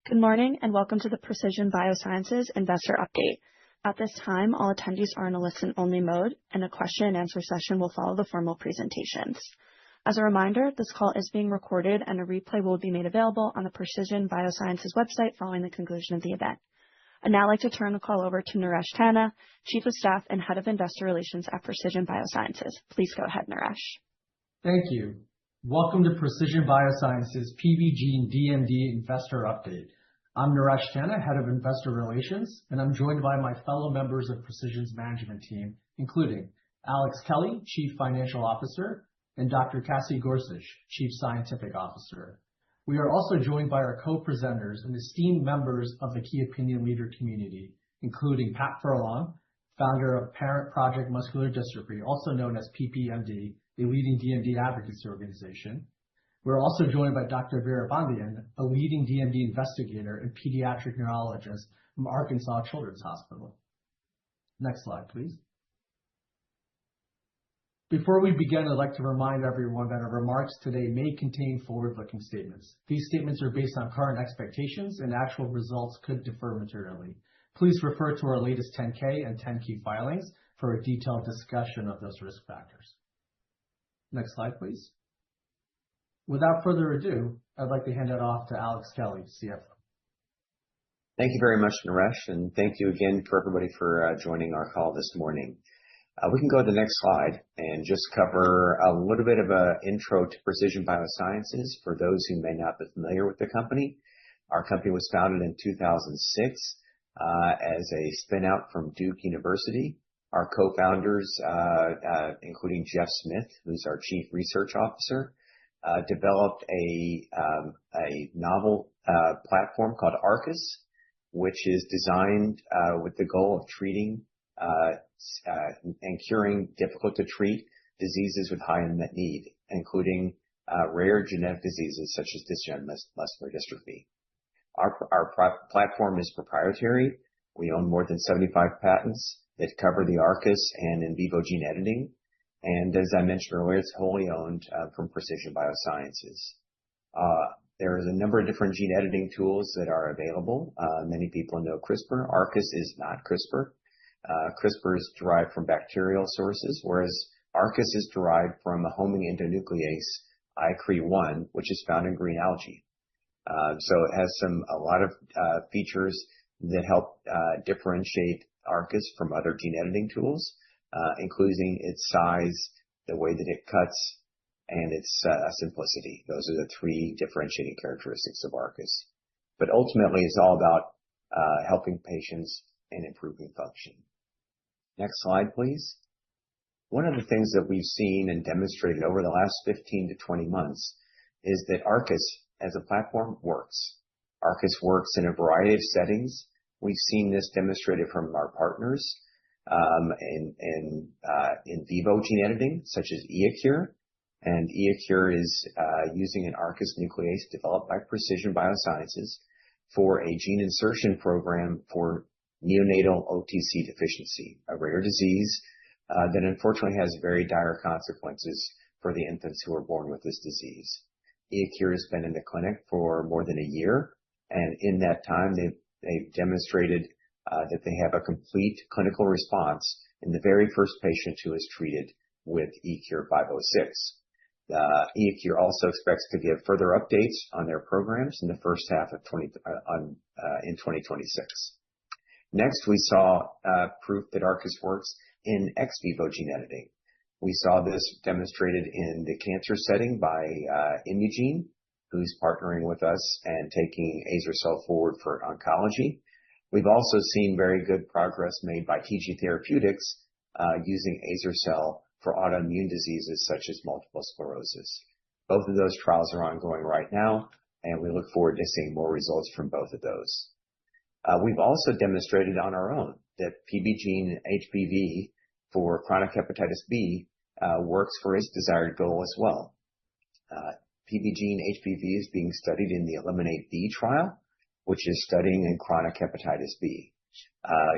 Good morning and welcome to the Precision BioSciences Investor Update. At this time, all attendees are in a listen-only mode, and a question-and-answer session will follow the formal presentations. As a reminder, this call is being recorded, and a replay will be made available on the Precision BioSciences website following the conclusion of the event. I'd now like to turn the call over to Naresh Tanna, Chief of Staff and Head of Investor Relations at Precision BioSciences. Please go ahead, Naresh. Thank you. Welcome to Precision BioSciences PBGENE-DMD Investor Update. I'm Naresh Tanna, Head of Investor Relations, and I'm joined by my fellow members of Precision's management team, including Alex Kelly, Chief Financial Officer, and Dr. Cassie Gorsuch, Chief Scientific Officer. We are also joined by our co-presenters and esteemed members of the key opinion leader community, including Pat Furlong, founder of Parent Project Muscular Dystrophy, also known as PPMD, a leading DMD advocacy organization. We're also joined by Dr. Vera Bondian, a leading DMD investigator and pediatric neurologist from Arkansas Children's Hospital. Next slide, please. Before we begin, I'd like to remind everyone that our remarks today may contain forward-looking statements. These statements are based on current expectations, and actual results could differ materially. Please refer to our latest 10-K and 10-Q filings for a detailed discussion of those risk factors. Next slide, please. Without further ado, I'd like to hand it off to Alex Kelly, CFO. Thank you very much, Naresh, and thank you again for everybody for joining our call this morning. We can go to the next slide and just cover a little bit of an intro to Precision BioSciences for those who may not be familiar with the company. Our company was founded in 2006 as a spin-out from Duke University. Our co-founders, including Jeff Smith, who's our Chief Research Officer, developed a novel platform called ARCUS, which is designed with the goal of treating and curing difficult-to-treat diseases with high unmet need, including rare genetic diseases such as Duchenne muscular dystrophy. Our platform is proprietary. We own more than 75 patents that cover the ARCUS and in vivo gene editing. And as I mentioned earlier, it's wholly owned from Precision BioSciences. There is a number of different gene editing tools that are available. Many people know CRISPR. ARCUS is not CRISPR. CRISPR is derived from bacterial sources, whereas ARCUS is derived from a homing endonuclease, ICRE1, which is found in green algae. So it has a lot of features that help differentiate ARCUS from other gene editing tools, including its size, the way that it cuts, and its simplicity. Those are the three differentiating characteristics of ARCUS. But ultimately, it's all about helping patients and improving function. Next slide, please. One of the things that we've seen and demonstrated over the last 15 to 20 months is that ARCUS as a platform works. ARCUS works in a variety of settings. We've seen this demonstrated from our partners in vivo gene editing, such as iECURE. And iECURE is using an ARCUS nuclease developed by Precision BioSciences for a gene insertion program for neonatal OTC deficiency, a rare disease that unfortunately has very dire consequences for the infants who are born with this disease. iECURE has been in the clinic for more than a year, and in that time, they've demonstrated that they have a complete clinical response in the very first patient who is treated with iECURE 506. iECURE also expects to give further updates on their programs in the first half of 2026. Next, we saw proof that ARCUS works in ex vivo gene editing. We saw this demonstrated in the cancer setting by Imugene, who's partnering with us and taking azer-cel forward for oncology. We've also seen very good progress made by TG Therapeutics using azer-cel for autoimmune diseases such as multiple sclerosis. Both of those trials are ongoing right now, and we look forward to seeing more results from both of those. We've also demonstrated on our own that PBGENE-HBV for chronic hepatitis B works for its desired goal as well. PBGENE-HBV is being studied in the ELIMINATE-B trial, which is studying in chronic hepatitis B.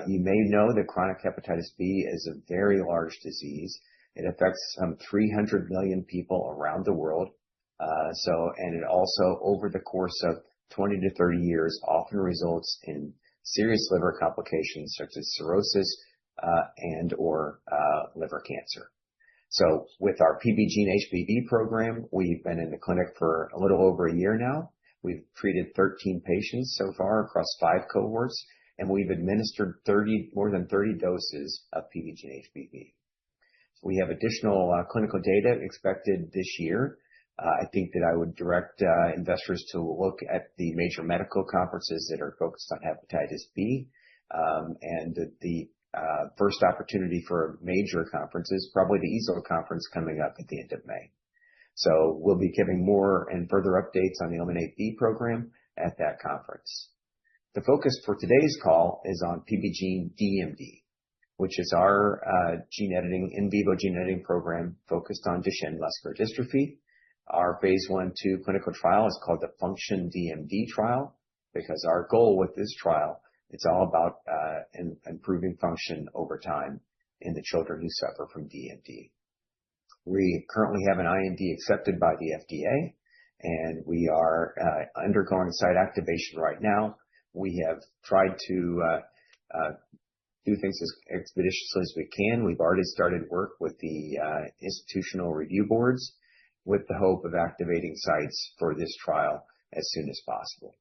You may know that chronic hepatitis B is a very large disease. It affects some 300 million people around the world. And it also, over the course of 20 to 30 years often results in serious liver complications such as cirrhosis and/or liver cancer. So with our PBGENE-HBV program, we've been in the clinic for a little over a year now. We've treated 13 patients so far across 5 cohorts, and we've administered more than 30 doses of PBGENE-HBV. We have additional clinical data expected this year. I think that I would direct investors to look at the major medical conferences that are focused on hepatitis B, and the first opportunity for a major conference is probably the EASL conference coming up at the end of May. So we'll be giving more and further updates on the ELIMINATE-B program at that conference. The focus for today's call is on PBGENE-DMD, which is our in vivo gene editing program focused on Duchenne muscular dystrophy. Our phase 1/2 clinical trial is called the FUNCTION-DMD trial because our goal with this trial, it's all about improving function over time in the children who suffer from DMD. We currently have an IND accepted by the FDA, and we are undergoing site activation right now. We have tried to do things as expeditiously as we can. We've already started work with the institutional review boards with the hope of activating sites for this trial as soon as possible.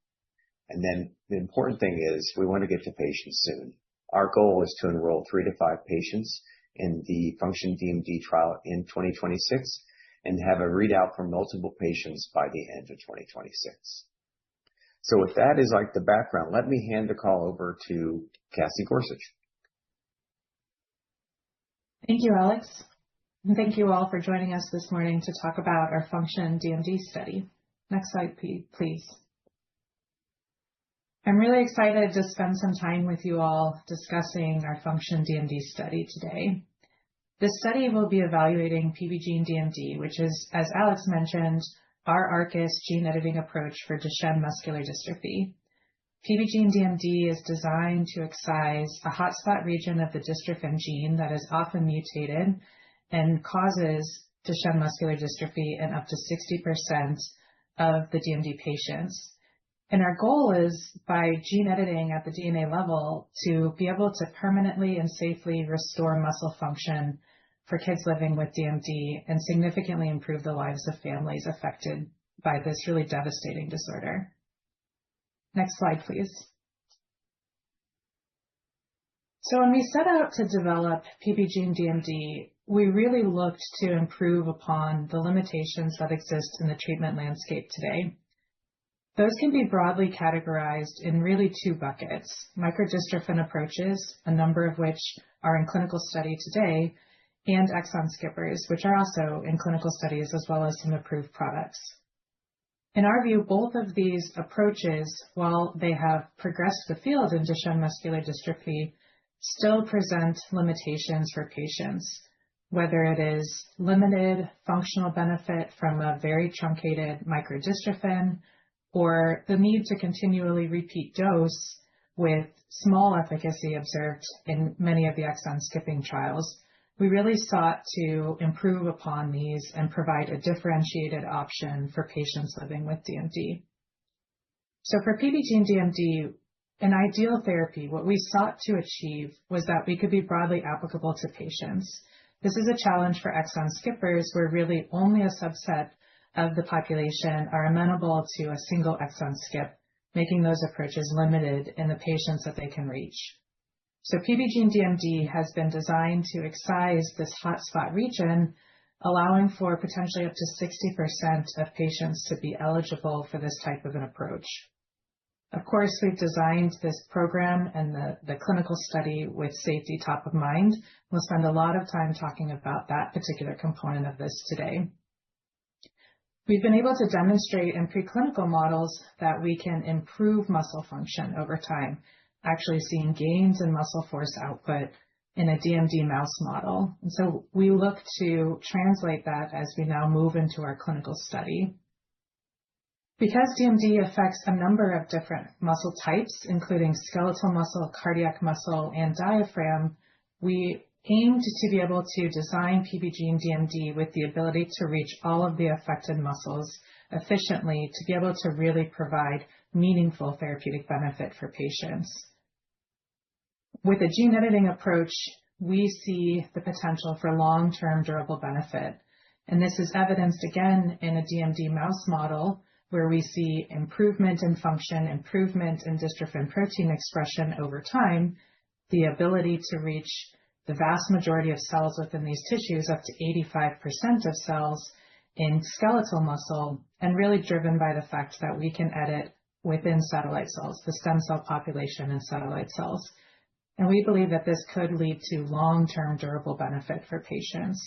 And then the important thing is we want to get to patients soon. Our goal is to enroll 3 to 5 patients in the FUNCTION-DMD trial in 2026 and have a readout for multiple patients by the end of 2026. So with that as like the background, let me hand the call over to Cassie Gorsuch. Thank you, Alex. And thank you all for joining us this morning to talk about our FUNCTION-DMD study. Next slide, please. I'm really excited to spend some time with you all discussing our FUNCTION-DMD study today. This study will be evaluating PBGENE-DMD, which is, as Alex mentioned, our ARCUS gene editing approach for Duchenne muscular dystrophy. PBGENE-DMD is designed to excise a hotspot region of the dystrophin gene that is often mutated and causes Duchenne muscular dystrophy in up to 60% of the DMD patients. And our goal is, by gene editing at the DNA level, to be able to permanently and safely restore muscle function for kids living with DMD and significantly improve the lives of families affected by this really devastating disorder. Next slide, please. So when we set out to develop PBGENE-DMD, we really looked to improve upon the limitations that exist in the treatment landscape today. Those can be broadly categorized in really 2 buckets: microdystrophin approaches, a number of which are in clinical study today, and exon skippers, which are also in clinical studies as well as some approved products. In our view, both of these approaches, while they have progressed the field in Duchenne muscular dystrophy, still present limitations for patients, whether it is limited functional benefit from a very truncated microdystrophin or the need to continually repeat dose with small efficacy observed in many of the exon skipping trials. We really sought to improve upon these and provide a differentiated option for patients living with DMD. So for PBGENE-DMD, an ideal therapy, what we sought to achieve was that we could be broadly applicable to patients. This is a challenge for exon skippers where really only a subset of the population are amenable to a single exon skip, making those approaches limited in the patients that they can reach. So PBGENE-DMD has been designed to excise this hotspot region, allowing for potentially up to 60% of patients to be eligible for this type of an approach. Of course, we've designed this program and the clinical study with safety top of mind. We'll spend a lot of time talking about that particular component of this today. We've been able to demonstrate in preclinical models that we can improve muscle function over time, actually seeing gains in muscle force output in a DMD mouse model. And so we look to translate that as we now move into our clinical study. Because DMD affects a number of different muscle types, including skeletal muscle, cardiac muscle, and diaphragm, we aimed to be able to design PBGENE-DMD with the ability to reach all of the affected muscles efficiently to be able to really provide meaningful therapeutic benefit for patients. With a gene editing approach, we see the potential for long-term durable benefit. And this is evidenced again in a DMD mouse model where we see improvement in function, improvement in dystrophin protein expression over time, the ability to reach the vast majority of cells within these tissues, up to 85% of cells in skeletal muscle, and really driven by the fact that we can edit within satellite cells, the stem cell population and satellite cells. And we believe that this could lead to long-term durable benefit for patients.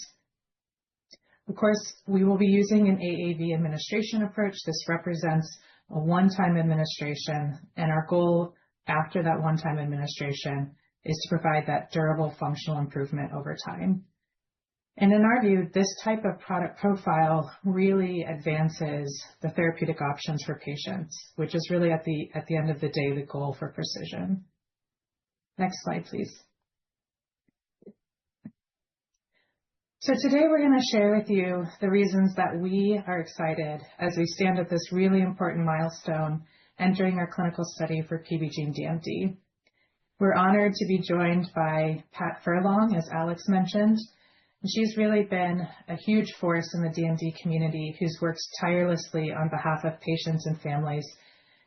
Of course, we will be using an AAV administration approach. This represents a one-time administration, and our goal after that one-time administration is to provide that durable functional improvement over time. And in our view, this type of product profile really advances the therapeutic options for patients, which is really at the end of the day, the goal for Precision. Next slide, please. So today we're going to share with you the reasons that we are excited as we stand at this really important milestone entering our clinical study for PBGENE-DMD. We're honored to be joined by Pat Furlong, as Alex mentioned. She's really been a huge force in the DMD community who's worked tirelessly on behalf of patients and families.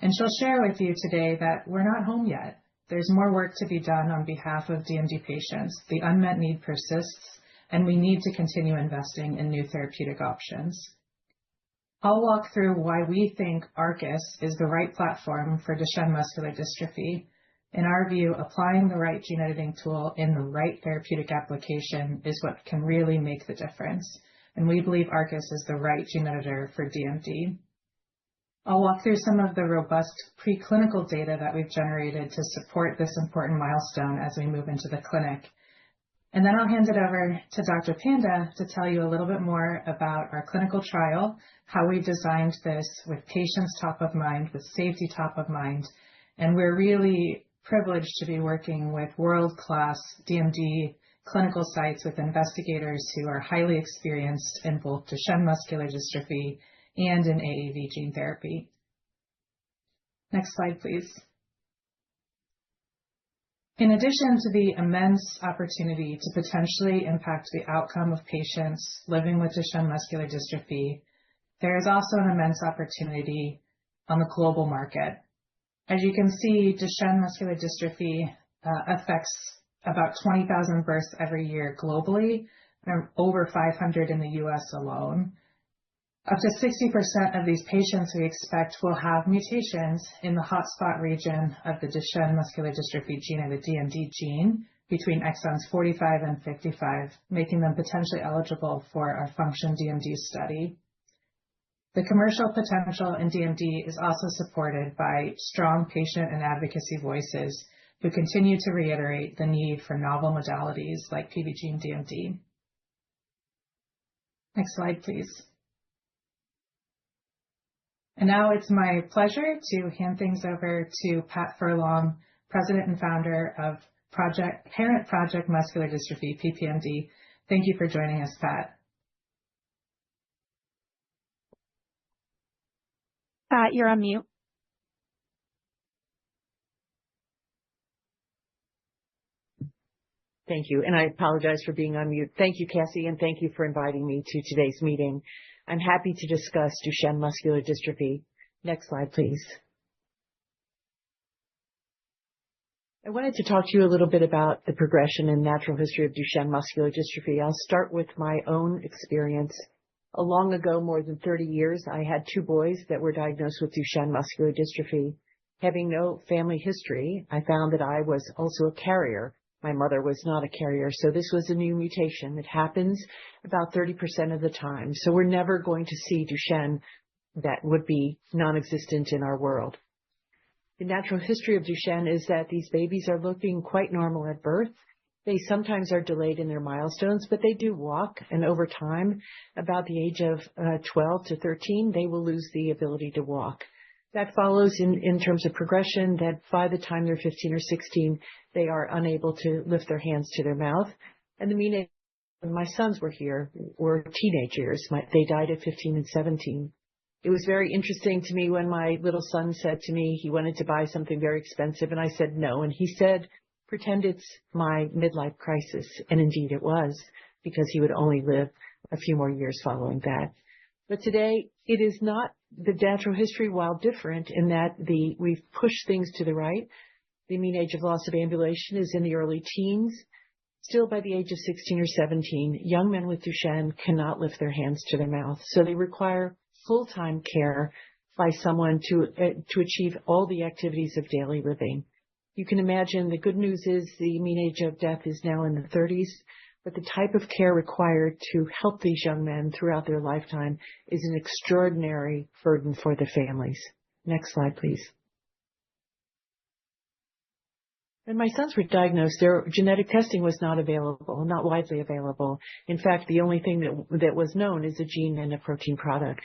And she'll share with you today that we're not home yet. There's more work to be done on behalf of DMD patients. The unmet need persists, and we need to continue investing in new therapeutic options. I'll walk through why we think ARCUS is the right platform for Duchenne muscular dystrophy. In our view, applying the right gene editing tool in the right therapeutic application is what can really make the difference. And we believe ARCUS is the right gene editor for DMD. I'll walk through some of the robust preclinical data that we've generated to support this important milestone as we move into the clinic. And then I'll hand it over to Dr. Panda to tell you a little bit more about our clinical trial, how we designed this with patients top of mind, with safety top of mind. And we're really privileged to be working with world-class DMD clinical sites with investigators who are highly experienced in both Duchenne muscular dystrophy and in AAV gene therapy. Next slide, please. In addition to the immense opportunity to potentially impact the outcome of patients living with Duchenne muscular dystrophy, there is also an immense opportunity on the global market. As you can see, Duchenne muscular dystrophy affects about 20,000 births every year globally, and over 500 in the US alone. Up to 60% of these patients we expect will have mutations in the hotspot region of the Duchenne muscular dystrophy gene and the DMD gene between exons 45 and 55, making them potentially eligible for our FUNCTION-DMD study. The commercial potential in DMD is also supported by strong patient and advocacy voices who continue to reiterate the need for novel modalities like PBGENE-DMD. Next slide, please. And now it's my pleasure to hand things over to Pat Furlong, President and Founder of Parent Project Muscular Dystrophy, PPMD. Thank you for joining us, Pat. Pat, you're on mute. Thank you, and I apologize for being on mute. Thank you, Cassie, and thank you for inviting me to today's meeting. I'm happy to discuss Duchenne muscular dystrophy. Next slide, please. I wanted to talk to you a little bit about the progression and natural history of Duchenne muscular dystrophy. I'll start with my own experience. Long ago, more than 30 years, I had two boys that were diagnosed with Duchenne muscular dystrophy. Having no family history, I found that I was also a carrier. My mother was not a carrier, so this was a new mutation. It happens about 30% of the time. So we're never going to see Duchenne that would be non-existent in our world. The natural history of Duchenne is that these babies are looking quite normal at birth. They sometimes are delayed in their milestones, but they do walk. And over time, about the age of 12 to 13, they will lose the ability to walk. That follows in terms of progression that by the time they're 15 or 16, they are unable to lift their hands to their mouth. And the mean age when my sons were here were teenage years. They died at 15 and 17. It was very interesting to me when my little son said to me he wanted to buy something very expensive, and I said no. And he said, pretend it's my midlife crisis. And indeed it was, because he would only live a few more years following that. But today, it is not the natural history, while different in that we've pushed things to the right. The mean age of loss of ambulation is in the early teens. Still, by the age of 16 or 17, young men with Duchenne cannot lift their hands to their mouth. So they require full-time care by someone to achieve all the activities of daily living. You can imagine the good news is the mean age of death is now in the 30s, but the type of care required to help these young men throughout their lifetime is an extraordinary burden for the families. Next slide, please. When my sons were diagnosed, their genetic testing was not available, not widely available. In fact, the only thing that was known is a gene and a protein product.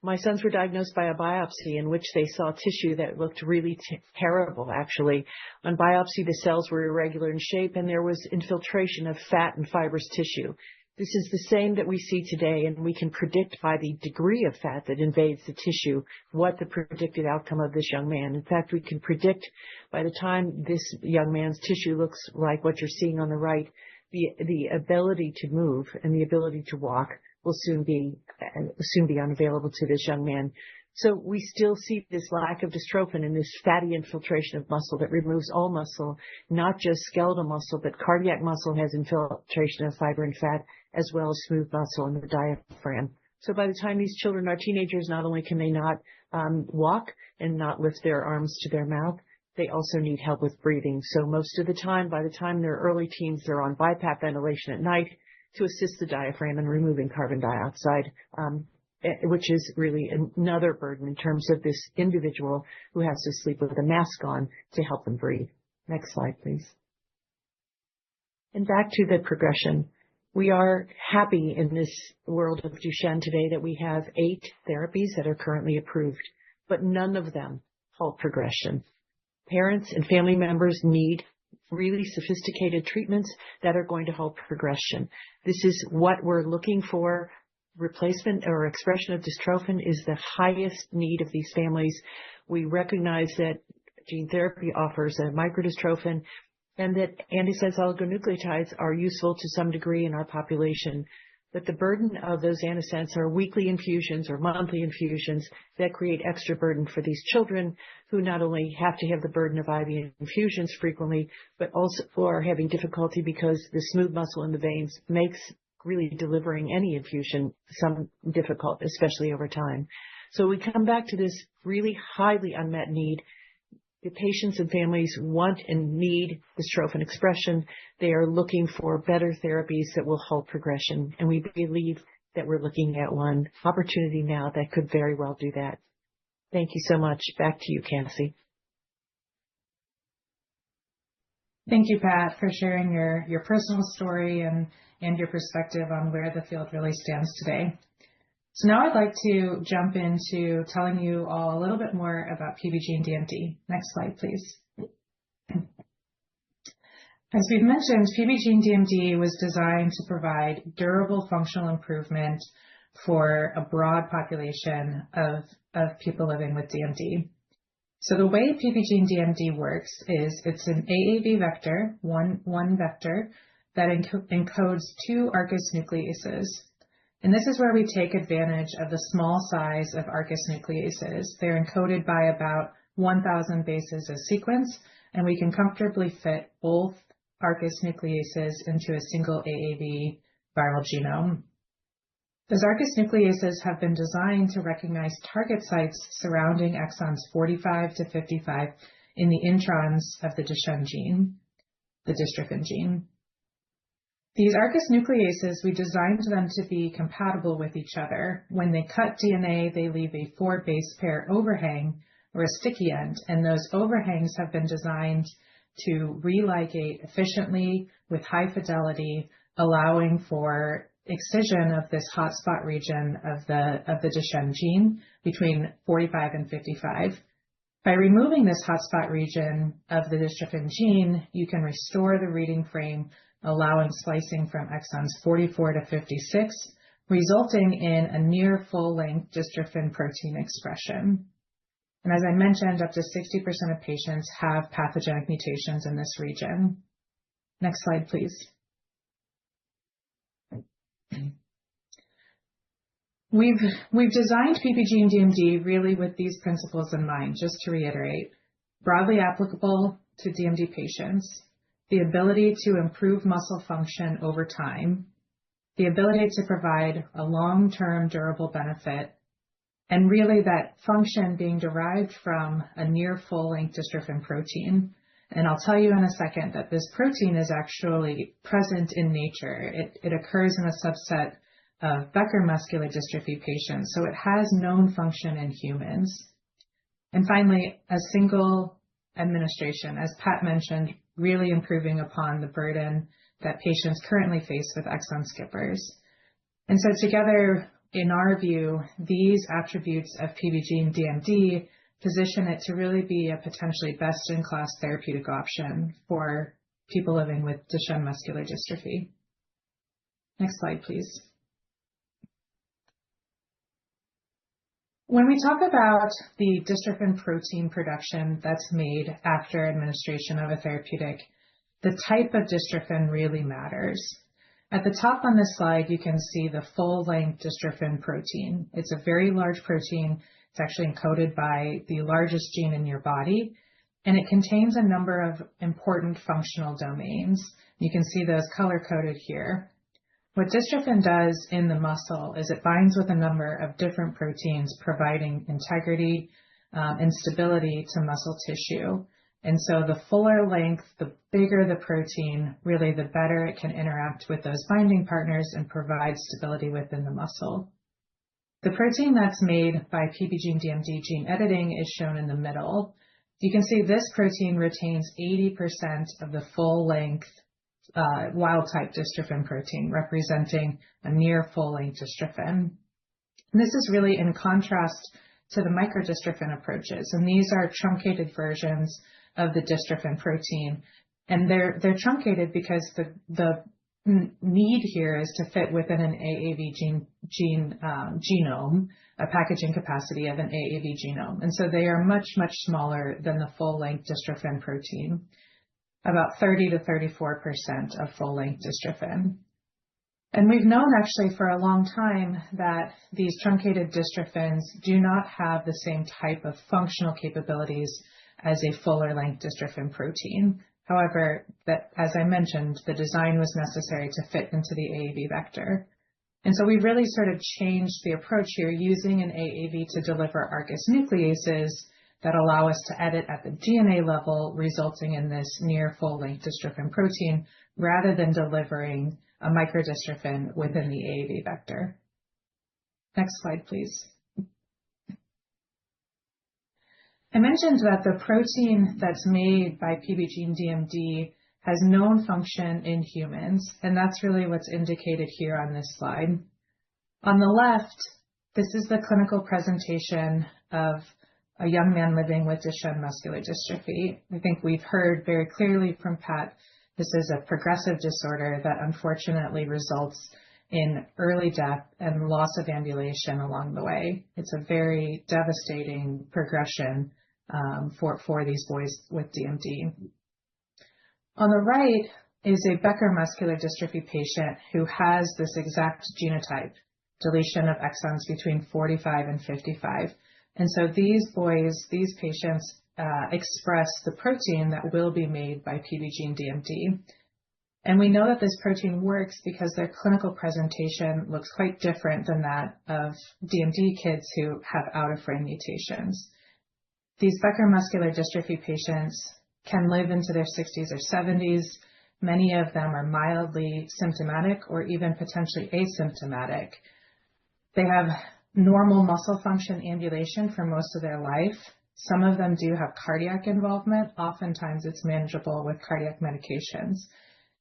My sons were diagnosed by a biopsy in which they saw tissue that looked really terrible, actually. On biopsy, the cells were irregular in shape, and there was infiltration of fat and fibrous tissue. This is the same that we see today, and we can predict by the degree of fat that invades the tissue what the predicted outcome of this young man. In fact, we can predict by the time this young man's tissue looks like what you're seeing on the right, the ability to move and the ability to walk will soon be unavailable to this young man. So we still see this lack of dystrophin and this fatty infiltration of muscle that removes all muscle, not just skeletal muscle, but cardiac muscle has infiltration of fiber and fat, as well as smooth muscle in the diaphragm. So by the time these children are teenagers, not only can they not walk and not lift their arms to their mouth, they also need help with breathing. So most of the time, by the time they're early teens, they're on BiPAP ventilation at night to assist the diaphragm in removing carbon dioxide, which is really another burden in terms of this individual who has to sleep with a mask on to help them breathe. Next slide, please. And back to the progression. We are happy in this world of Duchenne today that we have 8 therapies that are currently approved, but none of them halt progression. Parents and family members need really sophisticated treatments that are going to halt progression. This is what we're looking for. Replacement or expression of dystrophin is the highest need of these families. We recognize that gene therapy offers a microdystrophin and that antisense oligonucleotides are useful to some degree in our population. But the burden of those antisense are weekly infusions or monthly infusions that create extra burden for these children who not only have to have the burden of IV infusions frequently, but also are having difficulty because the smooth muscle in the veins makes really delivering any infusion some difficult, especially over time. So we come back to this really highly unmet need. The patients and families want and need dystrophin expression. They are looking for better therapies that will halt progression. And we believe that we're looking at one opportunity now that could very well do that. Thank you so much. Back to you, Cassie. Thank you, Pat, for sharing your personal story and your perspective on where the field really stands today. So now I'd like to jump into telling you all a little bit more about PBGENE-DMD. Next slide, please. As we've mentioned, PBGENE-DMD was designed to provide durable functional improvement for a broad population of people living with DMD. So the way PBGENE-DMD works is it's an AAV vector, one vector, that encodes 2 ARCUS nucleases. And this is where we take advantage of the small size of ARCUS nucleases. They're encoded by about 1,000 bases of sequence, and we can comfortably fit both ARCUS nucleases into a single AAV viral genome. Those ARCUS nucleases have been designed to recognize target sites surrounding exons 45 to 55 in the introns of the Duchenne gene, the dystrophin gene. These ARCUS nucleases, we designed them to be compatible with each other. When they cut DNA, they leave a 4 base pair overhang or a sticky end, and those overhangs have been designed to religate efficiently with high fidelity, allowing for excision of this hotspot region of the Duchenne gene between 45 and 55. By removing this hotspot region of the dystrophin gene, you can restore the reading frame, allowing splicing from exons 44 to 56 resulting in a near full-length dystrophin protein expression. And as I mentioned, up to 60% of patients have pathogenic mutations in this region. Next slide, please. We've designed PBGENE-DMD really with these principles in mind, just to reiterate: broadly applicable to DMD patients, the ability to improve muscle function over time, the ability to provide a long-term durable benefit, and really that function being derived from a near full-length dystrophin protein. And I'll tell you in a second that this protein is actually present in nature. It occurs in a subset of Becker muscular dystrophy patients, so it has known function in humans. And finally, a single administration, as Pat mentioned, really improving upon the burden that patients currently face with exon skippers. And so together, in our view, these attributes of PBGENE-DMD position it to really be a potentially best-in-class therapeutic option for people living with Duchenne muscular dystrophy. Next slide, please. When we talk about the dystrophin protein production that's made after administration of a therapeutic, the type of dystrophin really matters. At the top on this slide, you can see the full-length dystrophin protein. It's a very large protein. It's actually encoded by the largest gene in your body, and it contains a number of important functional domains. You can see those color-coded here. What dystrophin does in the muscle is it binds with a number of different proteins, providing integrity and stability to muscle tissue. And so the fuller length, the bigger the protein, really the better it can interact with those binding partners and provide stability within the muscle. The protein that's made by PBGENE-DMD gene editing is shown in the middle. You can see this protein retains 80% of the full-length wild-type dystrophin protein, representing a near full-length dystrophin. And this is really in contrast to the microdystrophin approaches, and these are truncated versions of the dystrophin protein. And they're truncated because the need here is to fit within an AAV genome, a packaging capacity of an AAV genome. And so they are much, much smaller than the full-length dystrophin protein, about 30 to 34% of full-length dystrophin. And we've known actually for a long time that these truncated dystrophins do not have the same type of functional capabilities as a fuller length dystrophin protein. However, that, as I mentioned, the design was necessary to fit into the AAV vector. And so we've really sort of changed the approach here, using an AAV to deliver ARCUS nucleases that allow us to edit at the DNA level, resulting in this near full-length dystrophin protein, rather than delivering a microdystrophin within the AAV vector. Next slide, please. I mentioned that the protein that's made by PBGENE-DMD has known function in humans, and that's really what's indicated here on this slide. On the left, this is the clinical presentation of a young man living with Duchenne muscular dystrophy. I think we've heard very clearly from Pat, this is a progressive disorder that unfortunately results in early death and loss of ambulation along the way. It's a very devastating progression for these boys with DMD. On the right is a Becker muscular dystrophy patient who has this exact genotype, deletion of exons between 45 and 55. And so these boys, these patients express the protein that will be made by PBGENE-DMD. And we know that this protein works because their clinical presentation looks quite different than that of DMD kids who have out-of-frame mutations. These Becker muscular dystrophy patients can live into their 60s or 70s. Many of them are mildly symptomatic or even potentially asymptomatic. They have normal muscle function ambulation for most of their life. Some of them do have cardiac involvement. Oftentimes it's manageable with cardiac medications.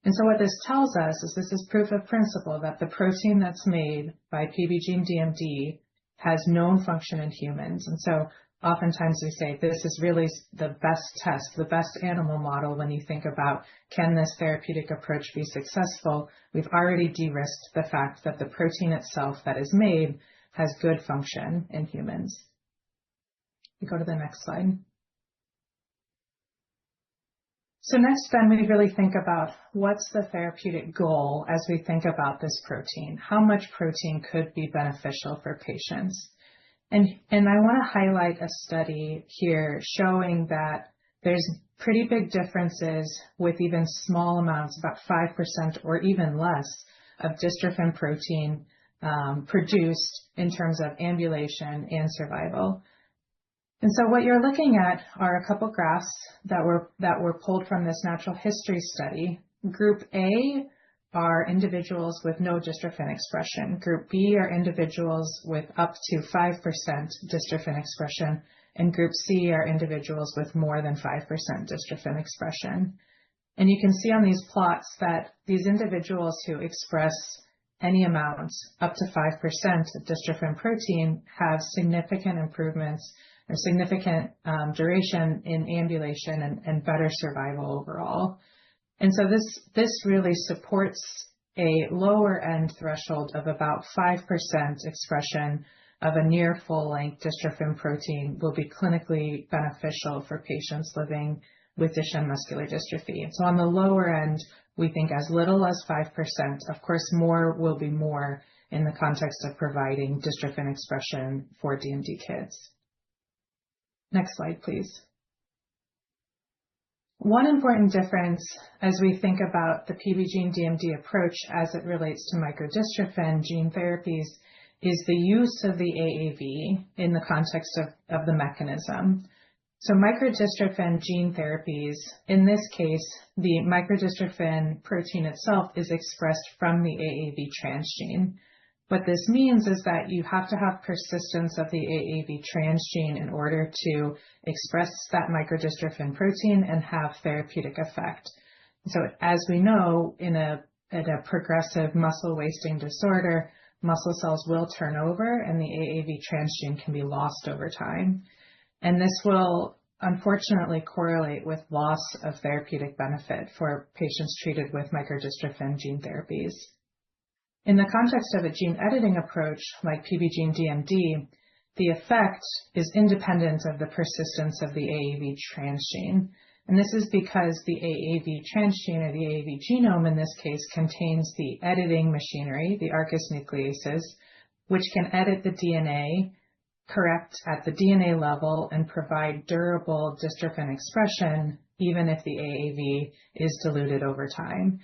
And so what this tells us is this is proof of principle that the protein that's made by PBGENE-DMD has known function in humans. And so oftentimes we say this is really the best test, the best animal model when you think about, can this therapeutic approach be successful? We've already de-risked the fact that the protein itself that is made has good function in humans. We go to the next slide. So next, then, we really think about what's the therapeutic goal as we think about this protein. How much protein could be beneficial for patients? And I want to highlight a study here showing that there's pretty big differences with even small amounts, about 5% or even less, of dystrophin protein produced in terms of ambulation and survival. And so what you're looking at are a couple graphs that were pulled from this natural history study. Group A are individuals with no dystrophin expression. Group B are individuals with up to 5% dystrophin expression. And Group C are individuals with more than 5% dystrophin expression. And you can see on these plots that these individuals who express any amount up to 5% of dystrophin protein have significant improvements or significant duration in ambulation and better survival overall. And so this really supports a lower end threshold of about 5% expression of a near full length dystrophin protein will be clinically beneficial for patients living with Duchenne muscular dystrophy. And so on the lower end, we think as little as 5%. Of course, more will be more in the context of providing dystrophin expression for DMD kids. Next slide, please. One important difference as we think about the PBGENE-DMD approach as it relates to microdystrophin gene therapies is the use of the AAV in the context of the mechanism. So microdystrophin gene therapies, in this case, the microdystrophin protein itself is expressed from the AAV transgene. What this means is that you have to have persistence of the AAV transgene in order to express that microdystrophin protein and have therapeutic effect. So as we know, in a progressive muscle wasting disorder, muscle cells will turn over and the AAV transgene can be lost over time. And this will unfortunately correlate with loss of therapeutic benefit for patients treated with microdystrophin gene therapies. In the context of a gene editing approach like PBGENE-DMD, the effect is independent of the persistence of the AAV transgene. And this is because the AAV transgene, or the AAV genome in this case, contains the editing machinery, the ARCUS nucleases, which can edit the DNA, correct at the DNA level, and provide durable dystrophin expression, even if the AAV is diluted over time.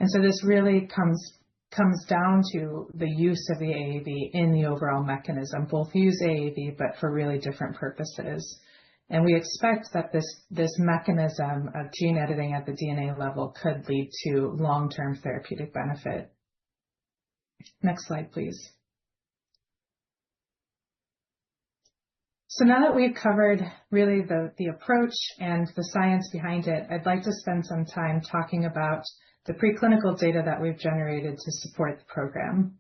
And so this really comes down to the use of the AAV in the overall mechanism. Both use AAV, but for really different purposes. And we expect that this mechanism of gene editing at the DNA level could lead to long-term therapeutic benefit. Next slide, please. So now that we've covered really the approach and the science behind it, I'd like to spend some time talking about the preclinical data that we've generated to support the program.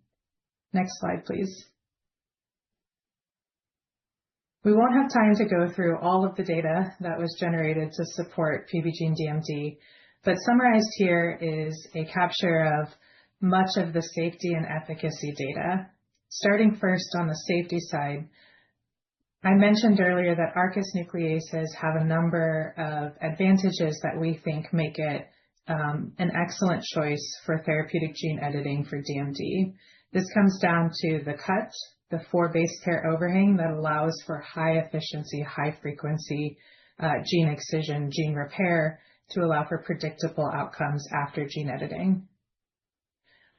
Next slide, please. We won't have time to go through all of the data that was generated to support PBGENE-DMD, but summarized here is a capture of much of the safety and efficacy data. Starting first on the safety side, I mentioned earlier that ARCUS nucleases have a number of advantages that we think make it an excellent choice for therapeutic gene editing for DMD. This comes down to the cut, the 4 base pair overhang that allows for high efficiency, high frequency gene excision, gene repair to allow for predictable outcomes after gene editing.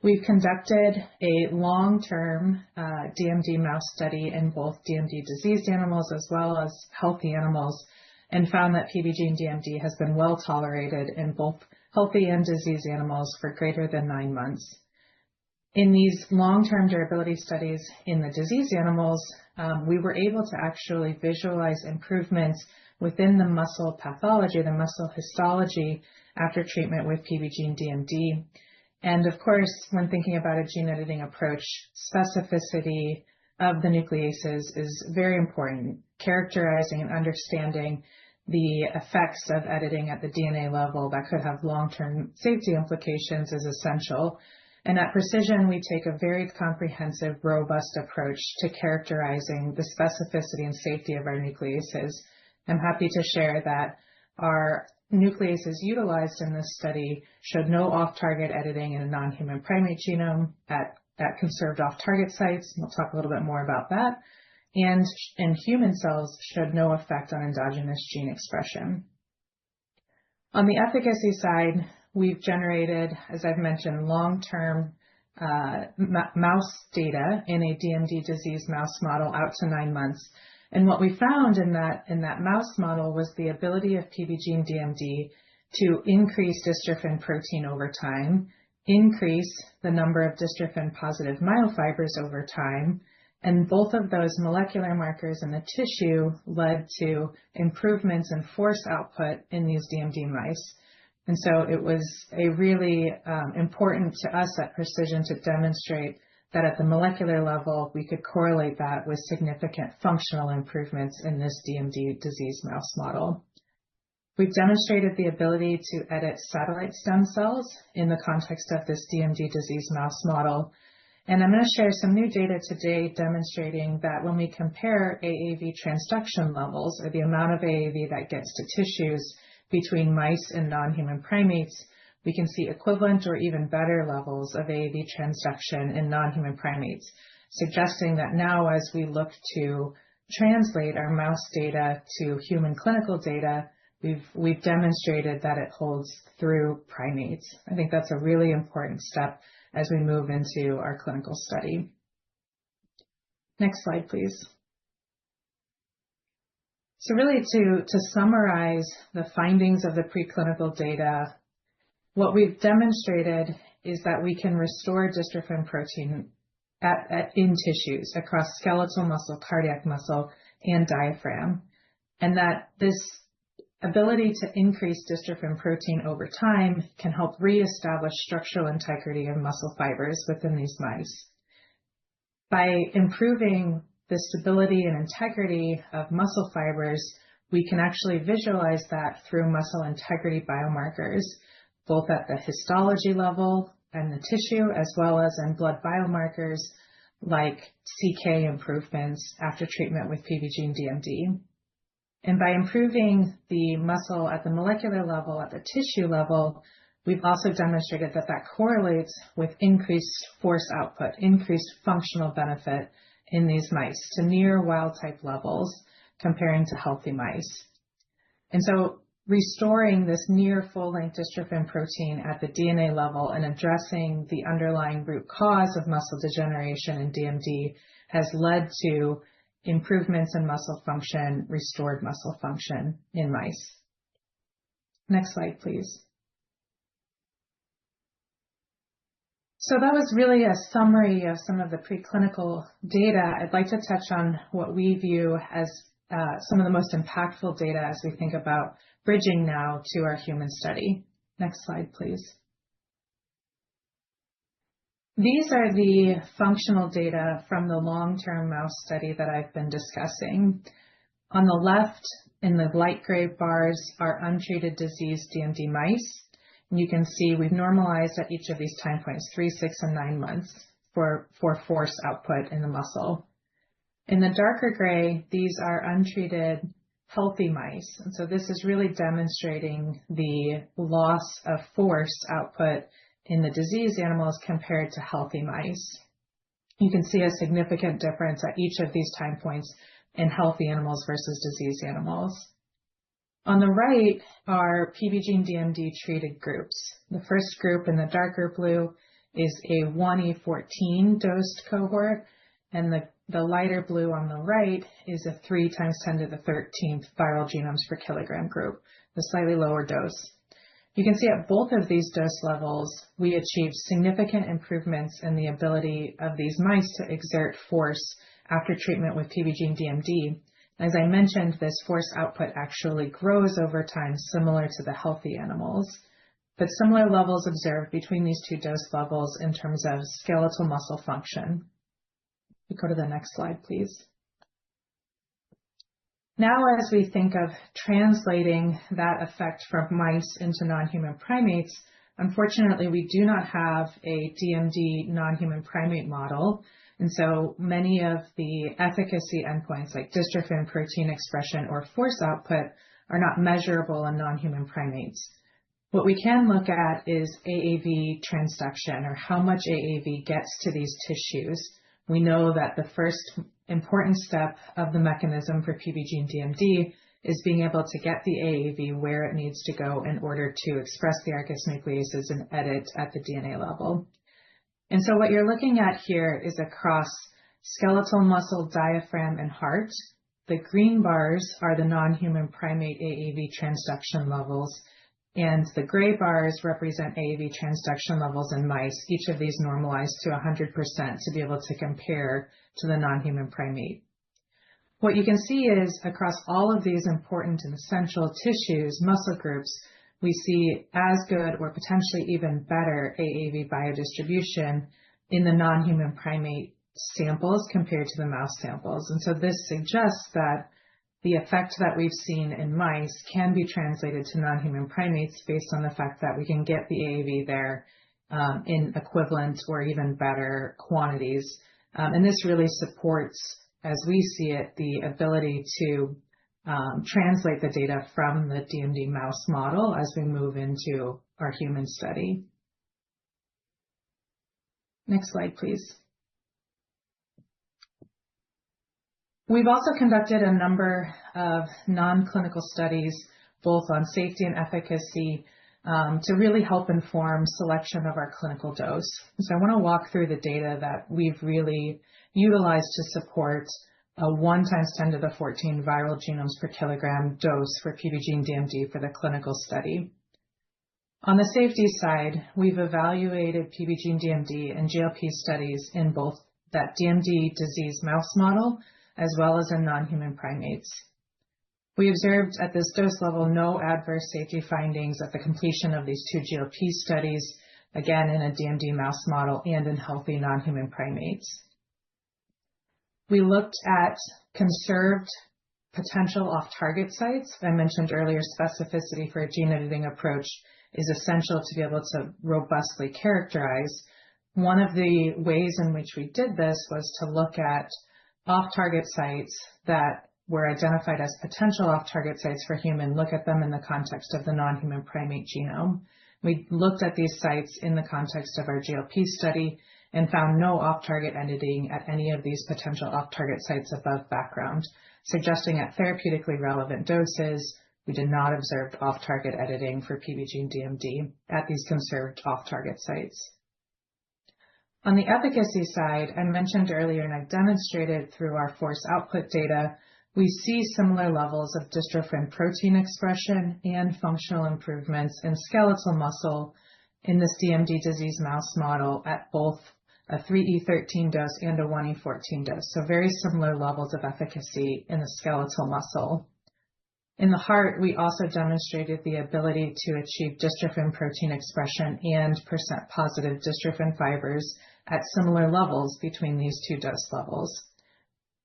We've conducted a long-term DMD mouse study in both DMD diseased animals as well as healthy animals and found that PBGENE-DMD has been well tolerated in both healthy and diseased animals for greater than 9 months. In these long-term durability studies in the diseased animals, we were able to actually visualize improvements within the muscle pathology, the muscle histology, after treatment with PBGENE-DMD. And of course, when thinking about a gene editing approach, specificity of the nucleases is very important. characterizing and understanding the effects of editing at the DNA level that could have long-term safety implications is essential. And at Precision, we take a very comprehensive, robust approach to characterizing the specificity and safety of our nucleases. I'm happy to share that our nucleases utilized in this study showed no off-target editing in a non-human primate genome at conserved off-target sites. We'll talk a little bit more about that. And in human cells showed no effect on endogenous gene expression. On the efficacy side, we've generated, as I've mentioned, long-term mouse data in a DMD disease mouse model out to 9 months. And what we found in that mouse model was the ability of PBGENE-DMD to increase dystrophin protein over time, increase the number of dystrophin-positive myofibers over time, and both of those molecular markers in the tissue led to improvements in force output in these DMD mice. And so it was a really important to us at Precision to demonstrate that at the molecular level, we could correlate that with significant functional improvements in this DMD disease mouse model. We've demonstrated the ability to edit satellite stem cells in the context of this DMD disease mouse model. And I'm going to share some new data today demonstrating that when we compare AAV transduction levels, or the amount of AAV that gets to tissues between mice and non-human primates, we can see equivalent or even better levels of AAV transduction in non-human primates, suggesting that now as we look to translate our mouse data to human clinical data, we've demonstrated that it holds through primates. I think that's a really important step as we move into our clinical study. Next slide, please. So really to summarize the findings of the preclinical data, what we've demonstrated is that we can restore dystrophin protein in tissues across skeletal muscle, cardiac muscle, and diaphragm, and that this ability to increase dystrophin protein over time can help reestablish structural integrity of muscle fibers within these mice. By improving the stability and integrity of muscle fibers, we can actually visualize that through muscle integrity biomarkers, both at the histology level and the tissue, as well as in blood biomarkers like CK improvements after treatment with PBGENE-DMD. And by improving the muscle at the molecular level, at the tissue level, we've also demonstrated that that correlates with increased force output, increased functional benefit in these mice to near wild type levels comparing to healthy mice. And so restoring this near full-length dystrophin protein at the DNA level and addressing the underlying root cause of muscle degeneration in DMD has led to improvements in muscle function, restored muscle function in mice. Next slide, please. So that was really a summary of some of the preclinical data. I'd like to touch on what we view as some of the most impactful data as we think about bridging now to our human study. Next slide, please. These are the functional data from the long-term mouse study that I've been discussing. On the left, in the light gray bars, are untreated diseased DMD mice. And you can see we've normalized at each of these time points, 3, 6, and 9 months for force output in the muscle. In the darker gray, these are untreated healthy mice. And so this is really demonstrating the loss of force output in the diseased animals compared to healthy mice. You can see a significant difference at each of these time points in healthy animals versus diseased animals. On the right are PBGENE-DMD treated groups. The first group in the darker blue is a 1E14 dosed cohort, and the lighter blue on the right is a 3 × 10^13 viral genomes per kilogram group, the slightly lower dose. You can see at both of these dose levels, we achieved significant improvements in the ability of these mice to exert force after treatment with PBGENE-DMD. As I mentioned, this force output actually grows over time, similar to the healthy animals, but similar levels observed between these two dose levels in terms of skeletal muscle function. We go to the next slide, please. Now, as we think of translating that effect from mice into non-human primates, unfortunately, we do not have a DMD non-human primate model. And so many of the efficacy endpoints like dystrophin protein expression or force output are not measurable in non-human primates. What we can look at is AAV transduction, or how much AAV gets to these tissues. We know that the first important step of the mechanism for PBGENE-DMD is being able to get the AAV where it needs to go in order to express the ARCUS nucleases and edit at the DNA level. And so what you're looking at here is across skeletal muscle, diaphragm, and heart. The green bars are the non-human primate AAV transduction levels, and the gray bars represent AAV transduction levels in mice. Each of these normalized to 100% to be able to compare to the non-human primate. What you can see is across all of these important and essential tissues, muscle groups, we see as good or potentially even better AAV biodistribution in the non-human primate samples compared to the mouse samples. And so this suggests that the effect that we've seen in mice can be translated to non-human primates based on the fact that we can get the AAV there in equivalent or even better quantities. And this really supports, as we see it, the ability to translate the data from the DMD mouse model as we move into our human study. Next slide, please. We've also conducted a number of non-clinical studies, both on safety and efficacy, to really help inform selection of our clinical dose. So I want to walk through the data that we've really utilized to support a 1 × 10^14 viral genomes per kilogram dose for PBGENE-DMD for the clinical study. On the safety side, we've evaluated PBGENE-DMD and GLP studies in both that DMD disease mouse model as well as in non-human primates. We observed at this dose level no adverse safety findings at the completion of these 2 GLP studies, again in a DMD mouse model and in healthy non-human primates. We looked at conserved potential off-target sites. I mentioned earlier specificity for a gene editing approach is essential to be able to robustly characterize. One of the ways in which we did this was to look at off-target sites that were identified as potential off-target sites for human, look at them in the context of the non-human primate genome. We looked at these sites in the context of our GLP study and found no off-target editing at any of these potential off-target sites above background, suggesting at therapeutically relevant doses, we did not observe off-target editing for PBGENE-DMD at these conserved off-target sites. On the efficacy side, I mentioned earlier and I demonstrated through our force output data, we see similar levels of dystrophin protein expression and functional improvements in skeletal muscle in this DMD disease mouse model at both a 3E13 dose and a 1E14 dose. So very similar levels of efficacy in the skeletal muscle. In the heart, we also demonstrated the ability to achieve dystrophin protein expression and % positive dystrophin fibers at similar levels between these 2 dose levels.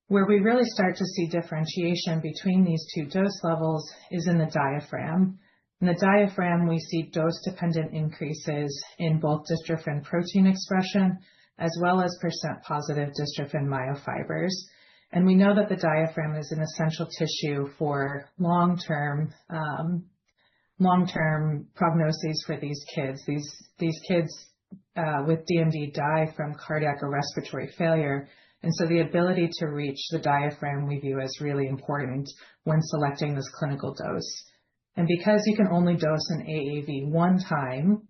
Where we really start to see differentiation between these 2 dose levels is in the diaphragm. In the diaphragm, we see dose-dependent increases in both dystrophin protein expression as well as % positive dystrophin myofibers. And we know that the diaphragm is an essential tissue for long-term prognoses for these kids. These kids with DMD die from cardiac or respiratory failure. And so the ability to reach the diaphragm we view as really important when selecting this clinical dose. And because you can only dose an AAV 1 time,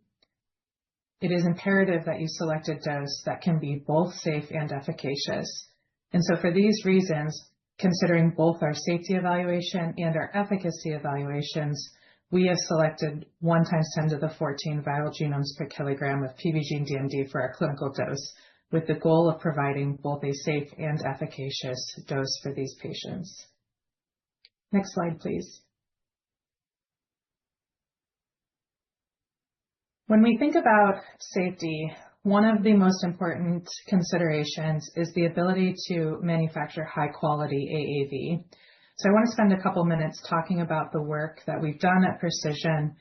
it is imperative that you select a dose that can be both safe and efficacious. And so for these reasons, considering both our safety evaluation and our efficacy evaluations, we have selected 1 × 10^14 viral genomes per kilogram of PBGENE-DMD for our clinical dose, with the goal of providing both a safe and efficacious dose for these patients. Next slide, please. When we think about safety, one of the most important considerations is the ability to manufacture high-quality AAV. So I want to spend a couple minutes talking about the work that we've done at Precision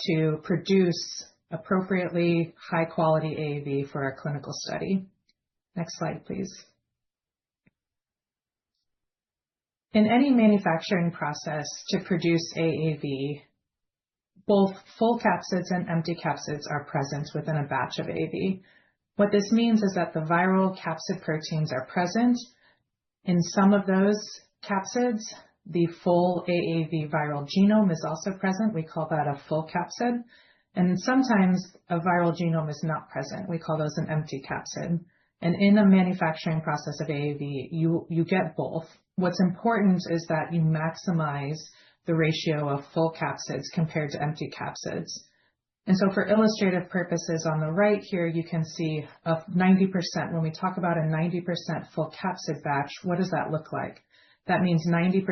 to produce appropriately high-quality AAV for our clinical study. Next slide, please. In any manufacturing process to produce AAV, both full capsids and empty capsids are present within a batch of AAV. What this means is that the viral capsid proteins are present. In some of those capsids, the full AAV viral genome is also present. We call that a full capsid. And sometimes a viral genome is not present. We call those an empty capsid. And in a manufacturing process of AAV, you get both. What's important is that you maximize the ratio of full capsids compared to empty capsids. And so for illustrative purposes on the right here, you can see of 90%, when we talk about a 90% full capsid batch, what does that look like? That means 90%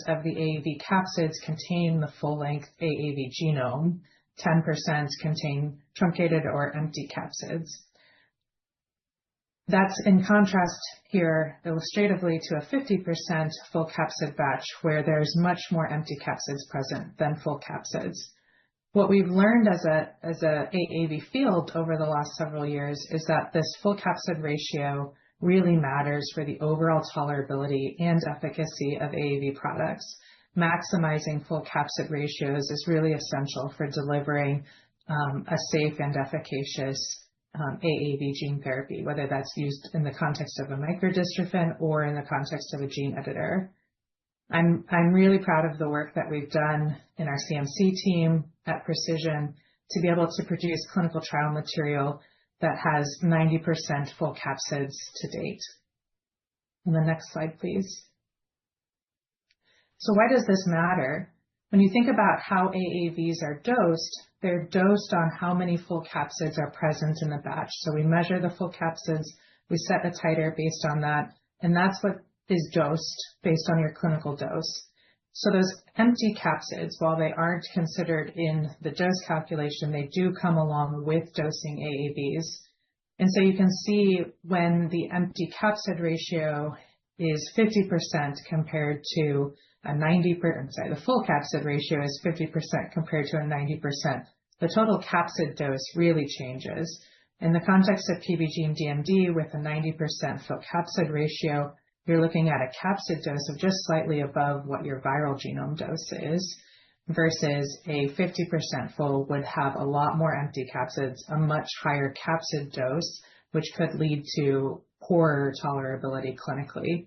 of the AAV capsids contain the full-length AAV genome, 10% contain truncated or empty capsids. That's in contrast here illustratively to a 50% full capsid batch where there's much more empty capsids present than full capsids. What we've learned as a AAV field over the last several years is that this full capsid ratio really matters for the overall tolerability and efficacy of AAV products. Maximizing full capsid ratios is really essential for delivering a safe and efficacious AAV gene therapy, whether that's used in the context of a microdystrophin or in the context of a gene editor. I'm really proud of the work that we've done in our CMC team at Precision to be able to produce clinical trial material that has 90% full capsids to date. And the next slide, please. So why does this matter? When you think about how AAVs are dosed, they're dosed on how many full capsids are present in the batch. So we measure the full capsids, we set a titer based on that, and that's what is dosed based on your clinical dose. So those empty capsids, while they aren't considered in the dose calculation, they do come along with dosing AAVs. And so you can see when the empty capsid ratio is 50% compared to a 90%, the full capsid ratio is 50% compared to a 90%. The total capsid dose really changes. In the context of PBGENE-DMD with a 90% full capsid ratio, you're looking at a capsid dose of just slightly above what your viral genome dose is, versus a 50% full would have a lot more empty capsids, a much higher capsid dose, which could lead to poorer tolerability clinically.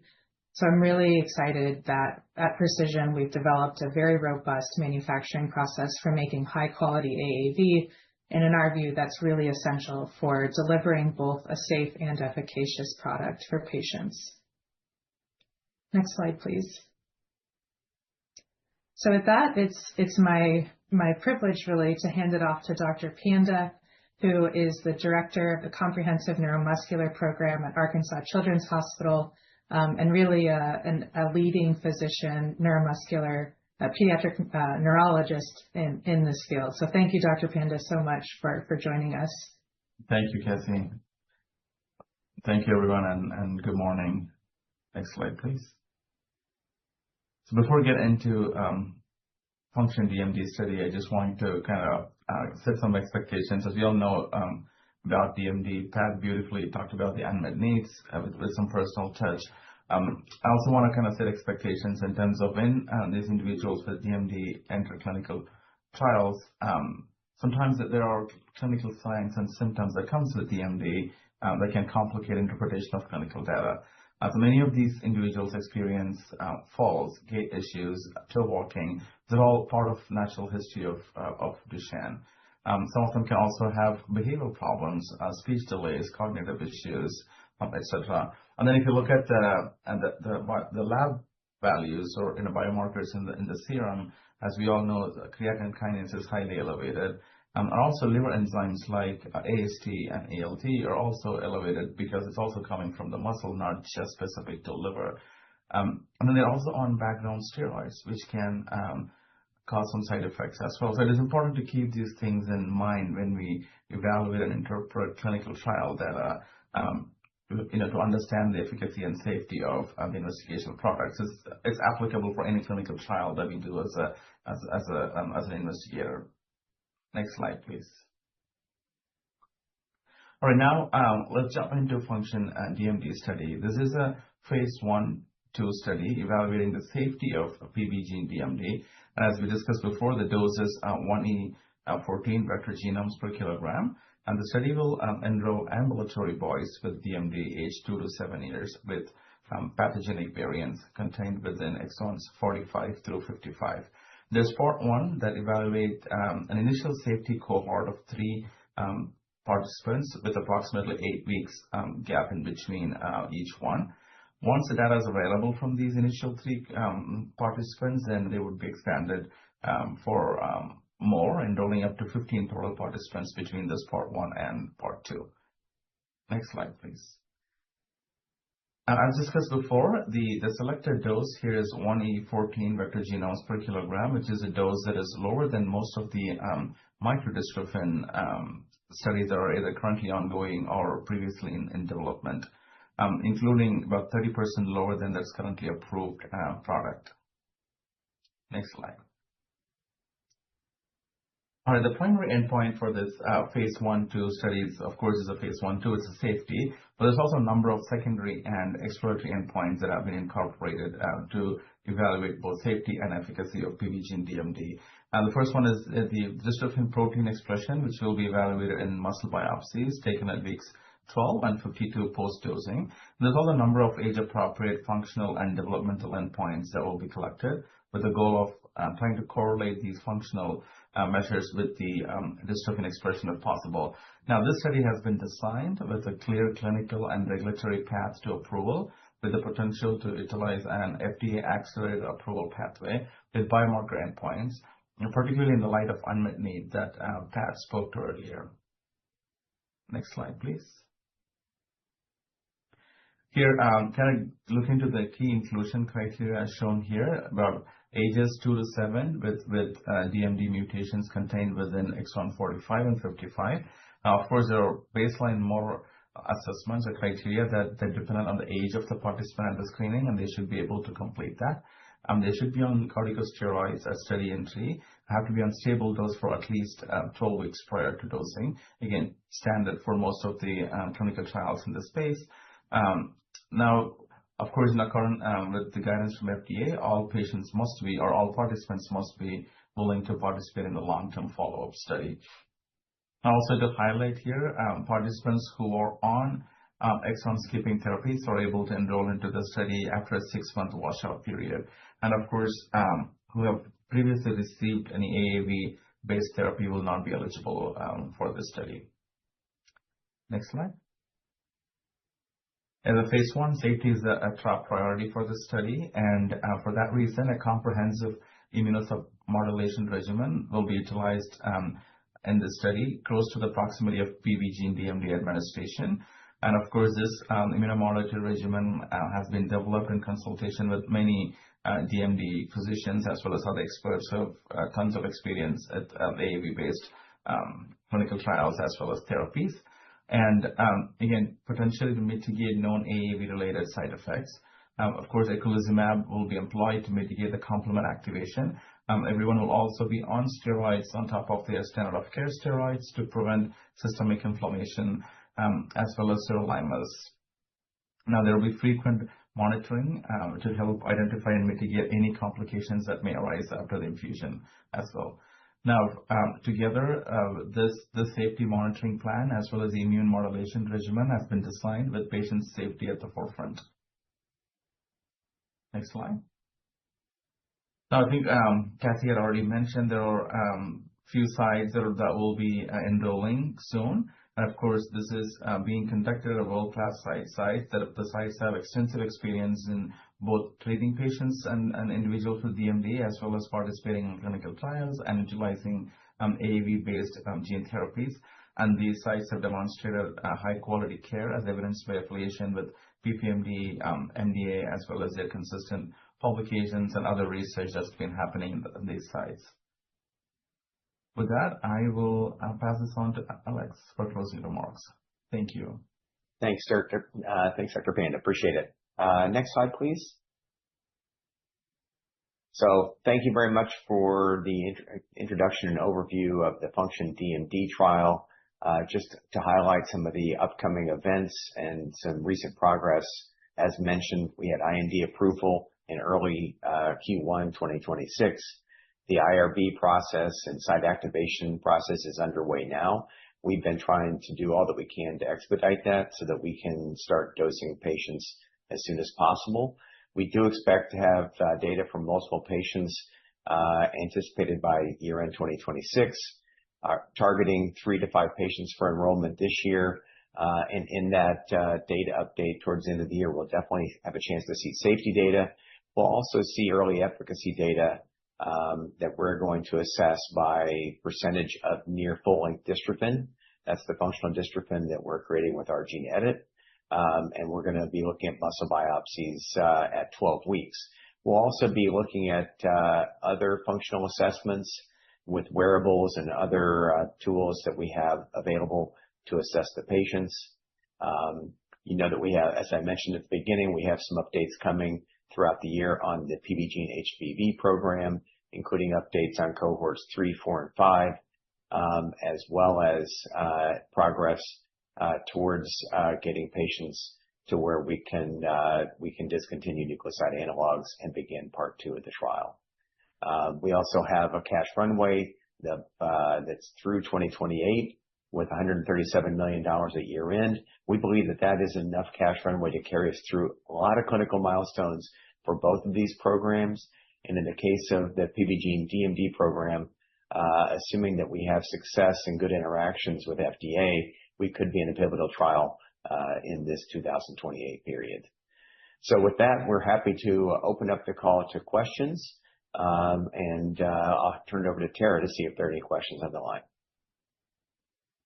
So I'm really excited that at Precision, we've developed a very robust manufacturing process for making high quality AAV. And in our view, that's really essential for delivering both a safe and efficacious product for patients. Next slide, please. So with that, it's my privilege really to hand it off to Dr. Panda, who is the director of the Comprehensive Neuromuscular Program at Arkansas Children's Hospital, and really a leading physician, neuromuscular, pediatric neurologist in this field. So thank you, Dr. Panda, so much for joining us. Thank you, Cassie. Thank you, everyone, and good morning. Next slide, please. So before we get into FUNCTION-DMD study, I just wanted to kind of set some expectations. As we all know about DMD, Pat beautifully talked about the unmet needs with some personal touch. I also want to kind of set expectations in terms of when these individuals with DMD enter clinical trials. Sometimes there are clinical signs and symptoms that comes with DMD that can complicate interpretation of clinical data. So many of these individuals experience falls, gait issues, toe walking. They're all part of natural history of Duchenne. Some of them can also have behavioral problems, speech delays, cognitive issues, etc. And then if you look at the lab values or biomarkers in the serum, as we all know, creatine kinase is highly elevated. And also liver enzymes like AST and ALT are also elevated because it's also coming from the muscle, not just specific to liver. And then they're also on background steroids, which can cause some side effects as well. So it is important to keep these things in mind when we evaluate and interpret clinical trial data. to understand the efficacy and safety of the investigational products. It's applicable for any clinical trial that we do as an investigator. Next slide, please. All right, now let's jump into FUNCTION-DMD study. This is a phase 1/2 study evaluating the safety of PBGENE-DMD. As we discussed before, the dose is 1E14 vector genomes per kilogram. And the study will enroll ambulatory boys with DMD aged 2 to 7 years with pathogenic variants contained within exons 45 through 55. There's part 1 that evaluates an initial safety cohort of 3 participants with approximately 8 weeks gap in between each one. Once the data is available from these initial 3 participants, then they would be expanded for more, enrolling up to 15 total participants between this part 1 and part 2. Next slide, please. As discussed before, the selected dose here is 1E14 vector genomes per kilogram, which is a dose that is lower than most of the microdystrophin studies that are either currently ongoing or previously in development, including about 30% lower than that's currently approved product. Next slide. All right, the primary endpoint for this phase 1/2 studies, of course, is a phase 1/2. It's a safety, but there's also a number of secondary and exploratory endpoints that have been incorporated to evaluate both safety and efficacy of PBGENE-DMD. The first one is the dystrophin protein expression, which will be evaluated in muscle biopsies taken at weeks 12 and 52 post-dosing. There's also a number of age-appropriate functional and developmental endpoints that will be collected with the goal of trying to correlate these functional measures with the dystrophin expression if possible. Now, this study has been designed with a clear clinical and regulatory path to approval with the potential to utilize an FDA accelerated approval pathway with biomarker endpoints, particularly in the light of unmet need that Pat spoke to earlier. Next slide, please. Here, kind of look into the key inclusion criteria as shown here, about ages 2 to 7 with DMD mutations contained within exon 45 and 55. Now, of course, there are baseline motor assessments or criteria that depend on the age of the participant at the screening, and they should be able to complete that. They should be on corticosteroids at study entry, have to be on stable dose for at least 12 weeks prior to dosing. Again, standard for most of the clinical trials in this space. Now, of course, in accordance with the guidance from FDA, all patients must be, or all participants must be willing to participate in the long-term follow-up study. Also to highlight here, participants who are on exon skipping therapies are able to enroll into the study after a 6-month washout period. And of course, who have previously received any AAV-based therapy will not be eligible for this study. Next slide. As a phase 1, safety is a top priority for this study, and for that reason, a comprehensive immunosuppression regimen will be utilized in the study, close to the proximity of PBGENE-DMD administration. And of course, this immunomodulatory regimen has been developed in consultation with many DMD physicians as well as other experts who have tons of experience at AAV-based clinical trials as well as therapies. And again, potentially to mitigate known AAV-related side effects. Of course, eculizumab will be employed to mitigate the complement activation. Everyone will also be on steroids on top of their standard of care steroids to prevent systemic inflammation as well as sirolimus. Now, there will be frequent monitoring to help identify and mitigate any complications that may arise after the infusion as well. Now, together, this safety monitoring plan as well as the immune modulation regimen has been designed with patient safety at the forefront. Next slide. Now, I think Kathy had already mentioned there are few sites that will be enrolling soon. And of course, this is being conducted at a world-class site. The sites have extensive experience in both treating patients and individuals with DMD, as well as participating in clinical trials and utilizing AAV-based gene therapies. And these sites have demonstrated high-quality care as evidenced by affiliation with PPMD, MDA, as well as their consistent publications and other research that's been happening in these sites. With that, I will pass this on to Alex for closing remarks. Thank you. Thanks, Dr. Panda. Appreciate it. Next slide, please. So thank you very much for the introduction and overview of the FUNCTION-DMD trial. Just to highlight some of the upcoming events and some recent progress. As mentioned, we had IND approval in early Q1 2026. The IRB process and site activation process is underway now. We've been trying to do all that we can to expedite that so that we can start dosing patients as soon as possible. We do expect to have data from multiple patients anticipated by year-end 2026, targeting 3 to 5 patients for enrollment this year. And in that data update towards the end of the year, we'll definitely have a chance to see safety data. We'll also see early efficacy data that we're going to assess by percentage of near full-length dystrophin. That's the functional dystrophin that we're creating with our gene edit. And we're going to be looking at muscle biopsies at 12 weeks. We'll also be looking at other functional assessments with wearables and other tools that we have available to assess the patients. You know that we have, as I mentioned at the beginning, we have some updates coming throughout the year on the PBGENE-HBV program, including updates on cohorts 3, 4, and 5, as well as progress towards getting patients to where we can discontinue nucleoside analogs and begin part 2 of the trial. We also have a cash runway that's through 2028 with $137 million at year end. We believe that that is enough cash runway to carry us through a lot of clinical milestones for both of these programs. And in the case of the PBGENE-DMD program, assuming that we have success and good interactions with FDA, we could be in a pivotal trial in this 2028 period. So with that, we're happy to open up the call to questions. And I'll turn it over to Tara to see if there are any questions on the line.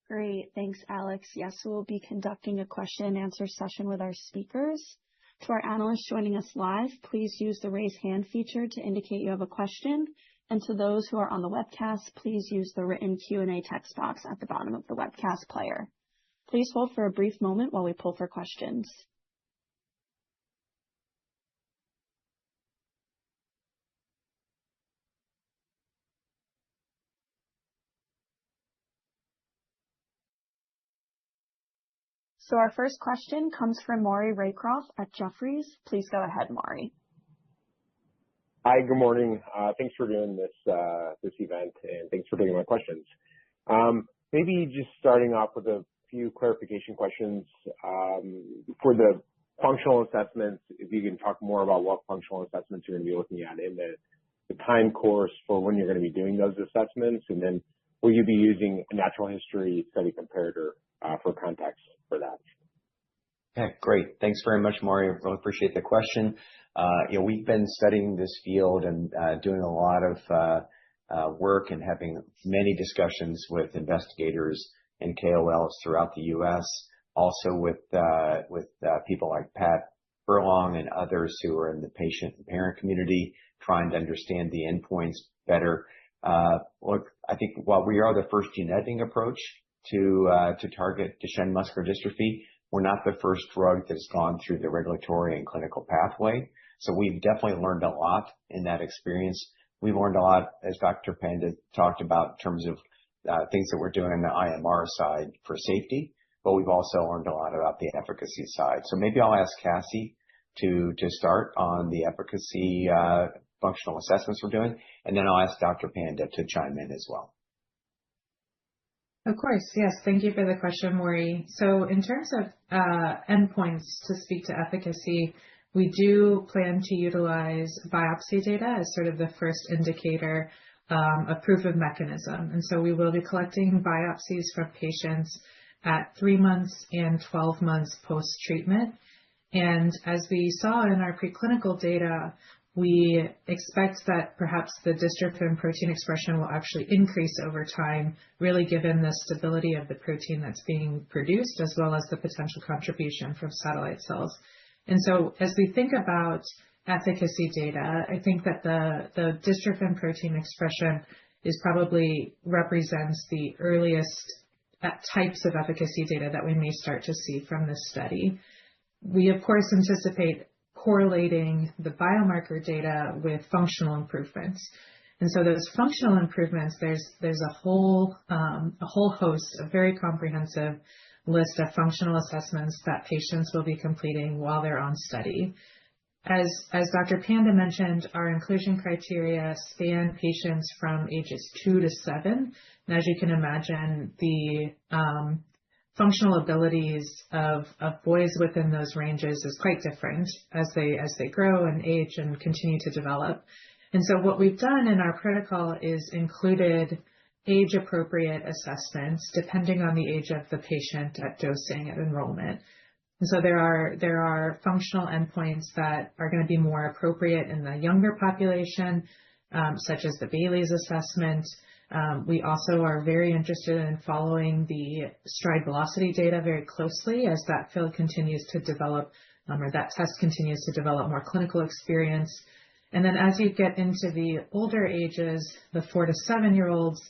Great. Thanks, Alex. Yes, we'll be conducting a question and answer session with our speakers. To our analysts joining us live, please use the raise hand feature to indicate you have a question. And to those who are on the webcast, please use the written Q&A text box at the bottom of the webcast player. Please hold for a brief moment while we pull for questions. So our first question comes from Maury Raycroft at Jefferies. Please go ahead, Maury. Hi, good morning. Thanks for doing this event, and thanks for taking my questions. Maybe just starting off with a few clarification questions. For the functional assessments, if you can talk more about what functional assessments you're going to be looking at in the time course for when you're going to be doing those assessments, and then will you be using a natural history study comparator for context for that? Okay, great. Thanks very much, Maury. I really appreciate the question. We've been studying this field and doing a lot of work and having many discussions with investigators and KOLs throughout the U.S., also with people like Pat Furlong and others who are in the patient and parent community, trying to understand the endpoints better. Look, I think while we are the first gene editing approach to target Duchenne muscular dystrophy, we're not the first drug that's gone through the regulatory and clinical pathway. So we've definitely learned a lot in that experience. We've learned a lot, as Dr. Panda talked about, in terms of things that we're doing on the IMR side for safety, but we've also learned a lot about the efficacy side. So maybe I'll ask Cassie to start on the efficacy functional assessments we're doing, and then I'll ask Dr. Panda to chime in as well. Of course, yes. Thank you for the question, Maury. So in terms of endpoints to speak to efficacy, we do plan to utilize biopsy data as sort of the first indicator of proof of mechanism. And so we will be collecting biopsies from patients at 3 months and 12 months post-treatment. And as we saw in our preclinical data, we expect that perhaps the dystrophin protein expression will actually increase over time, really given the stability of the protein that's being produced, as well as the potential contribution from satellite cells. And so as we think about efficacy data, I think that the dystrophin protein expression is probably represents the earliest types of efficacy data that we may start to see from this study. We, of course, anticipate correlating the biomarker data with functional improvements. And so those functional improvements, there's a whole host, a very comprehensive list of functional assessments that patients will be completing while they're on study. As Dr. Panda mentioned, our inclusion criteria span patients from ages 2 to 7. And as you can imagine, the functional abilities of boys within those ranges is quite different as they grow and age and continue to develop. And so what we've done in our protocol is included age-appropriate assessments depending on the age of the patient at dosing at enrollment. And so there are functional endpoints that are going to be more appropriate in the younger population, such as the Bayley's assessment. We also are very interested in following the stride velocity data very closely as that field continues to develop, or that test continues to develop more clinical experience. And then as you get into the older ages, the 4 to 7-year-olds,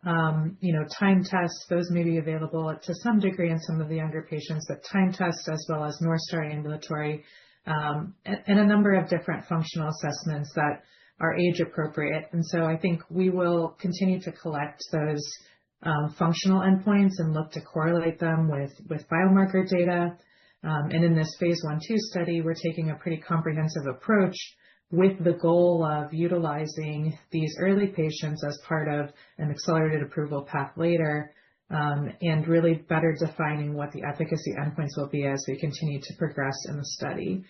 time tests, those may be available to some degree in some of the younger patients, but time tests as well as North Star Ambulatory, and a number of different functional assessments that are age appropriate. And so I think we will continue to collect those functional endpoints and look to correlate them with biomarker data. And in this phase 1/2 study, we're taking a pretty comprehensive approach with the goal of utilizing these early patients as part of an accelerated approval path later, and really better defining what the efficacy endpoints will be as we continue to progress in the study.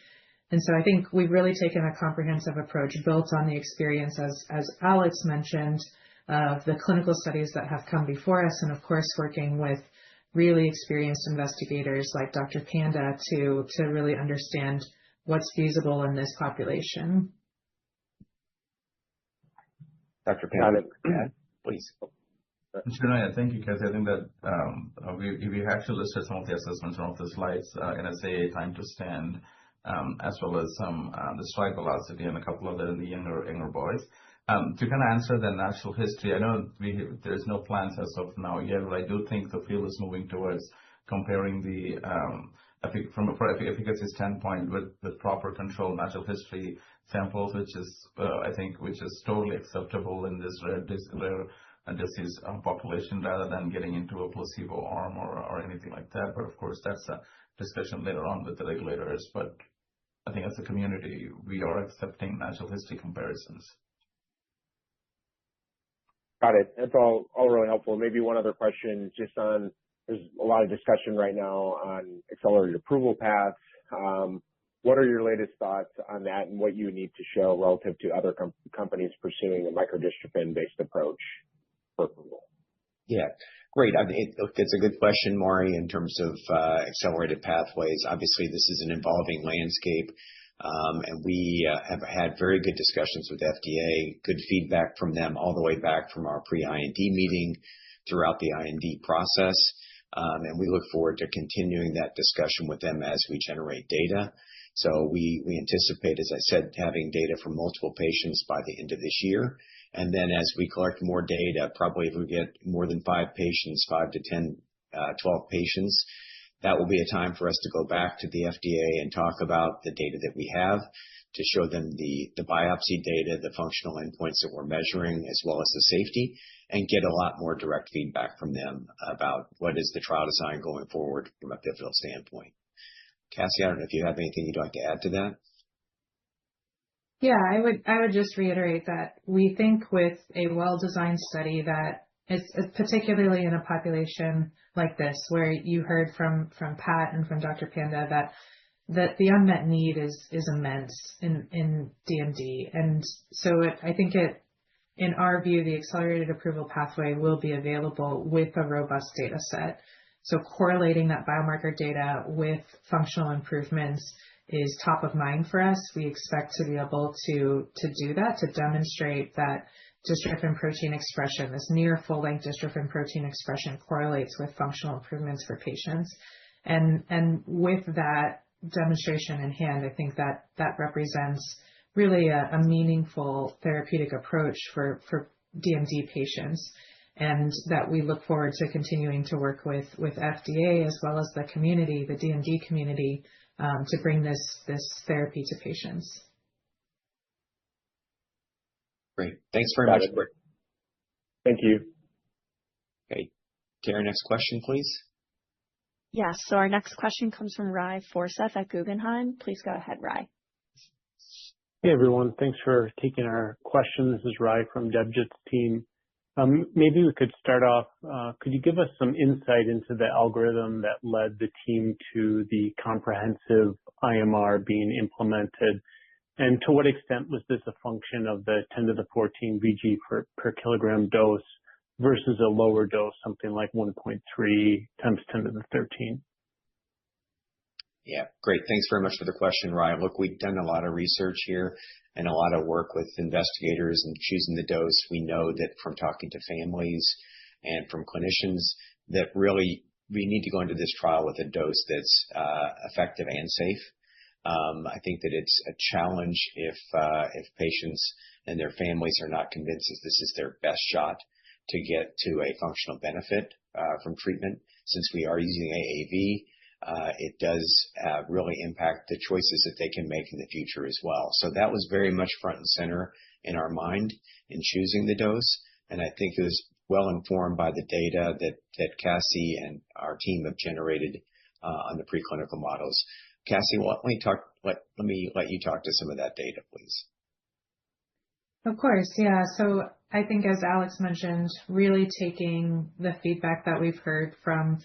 And so I think we've really taken a comprehensive approach built on the experience, as Alex mentioned, of the clinical studies that have come before us, and of course working with really experienced investigators like Dr. Panda to really understand what's feasible in this population. Dr. Panda, please. Sure, thank you, Cassie. I think that we actually listed some of the assessments on the slides, NSAA, time to stand, as well as some the stride velocity and a couple of them in the younger boys. To kind of answer the natural history, I know there's no plans as of now yet, but I do think the field is moving towards comparing the from a efficacy standpoint with proper control natural history samples, which is totally acceptable in this rare disease population, rather than getting into a placebo arm or anything like that. But of course, that's a discussion later on with the regulators. But I think as a community, we are accepting natural history comparisons. Got it. That's all really helpful. Maybe one other question just on, there's a lot of discussion right now on accelerated approval paths. What are your latest thoughts on that and what you need to show relative to other companies pursuing a microdystrophin-based approach for approval? Yeah, great. It's a good question, Maury, in terms of accelerated pathways. Obviously, this is an evolving landscape, and we have had very good discussions with FDA, good feedback from them all the way back from our pre-IND meeting throughout the IND process. And we look forward to continuing that discussion with them as we generate data. So we anticipate, as I said, having data from multiple patients by the end of this year. And then as we collect more data, probably if we get more than 5 patients, 5 to 10, 12 patients, that will be a time for us to go back to the FDA and talk about the data that we have, to show them the biopsy data, the functional endpoints that we're measuring, as well as the safety, and get a lot more direct feedback from them about what is the trial design going forward from a pivotal standpoint. Cassie, I don't know if you have anything you'd like to add to that. Yeah, I would just reiterate that we think with a well-designed study that it's particularly in a population like this, where you heard from Pat and from Dr. Panda that the unmet need is immense in DMD. And so I think in our view, the accelerated approval pathway will be available with a robust data set. So correlating that biomarker data with functional improvements is top of mind for us. We expect to be able to do that, to demonstrate that dystrophin protein expression, this near full-length dystrophin protein expression, correlates with functional improvements for patients. And with that demonstration in hand, I think that represents really a meaningful therapeutic approach for DMD patients. and that we look forward to continuing to work with FDA as well as the community, the DMD community, to bring this therapy to patients. Great. Thanks very much. Thank you. Okay. Tara, next question, please. Yes. So our next question comes from Ry Forseth at Guggenheim. Please go ahead, Ry. Hey, everyone. Thanks for taking our question. This is Ry from Debjit's team. Maybe we could start off, could you give us some insight into the algorithm that led the team to the comprehensive IMR being implemented? And to what extent was this a function of the 10 to the 14 VG per kilogram dose versus a lower dose, something like 1.3 times 10 to the 13? Yeah, great. Thanks very much for the question, Ryan. Look, we've done a lot of research here and a lot of work with investigators in choosing the dose. We know that from talking to families and from clinicians that really we need to go into this trial with a dose that's effective and safe. I think that it's a challenge if patients and their families are not convinced that this is their best shot to get to a functional benefit from treatment. Since we are using AAV, it does really impact the choices that they can make in the future as well. So that was very much front and center in our mind in choosing the dose. And I think it was well informed by the data that Cassie and our team have generated on the preclinical models. Cassie, let me let you talk to some of that data, please. Of course, yeah. So I think, as Alex mentioned, really taking the feedback that we've heard from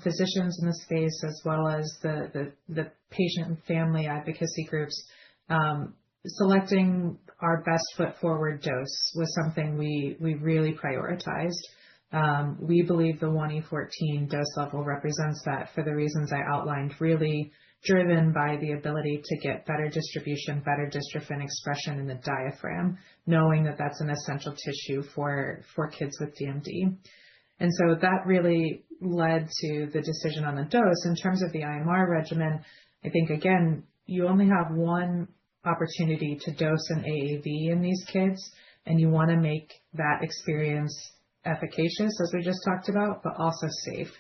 physicians in the space, as well as the patient and family advocacy groups, selecting our best foot forward dose was something we really prioritized. We believe the 1E14 dose level represents that for the reasons I outlined, really driven by the ability to get better distribution, better dystrophin expression in the diaphragm, knowing that that's an essential tissue for kids with DMD. And so that really led to the decision on the dose. In terms of the IMR regimen, I think, again, you only have one opportunity to dose an AAV in these kids, and you want to make that experience efficacious, as we just talked about, but also safe.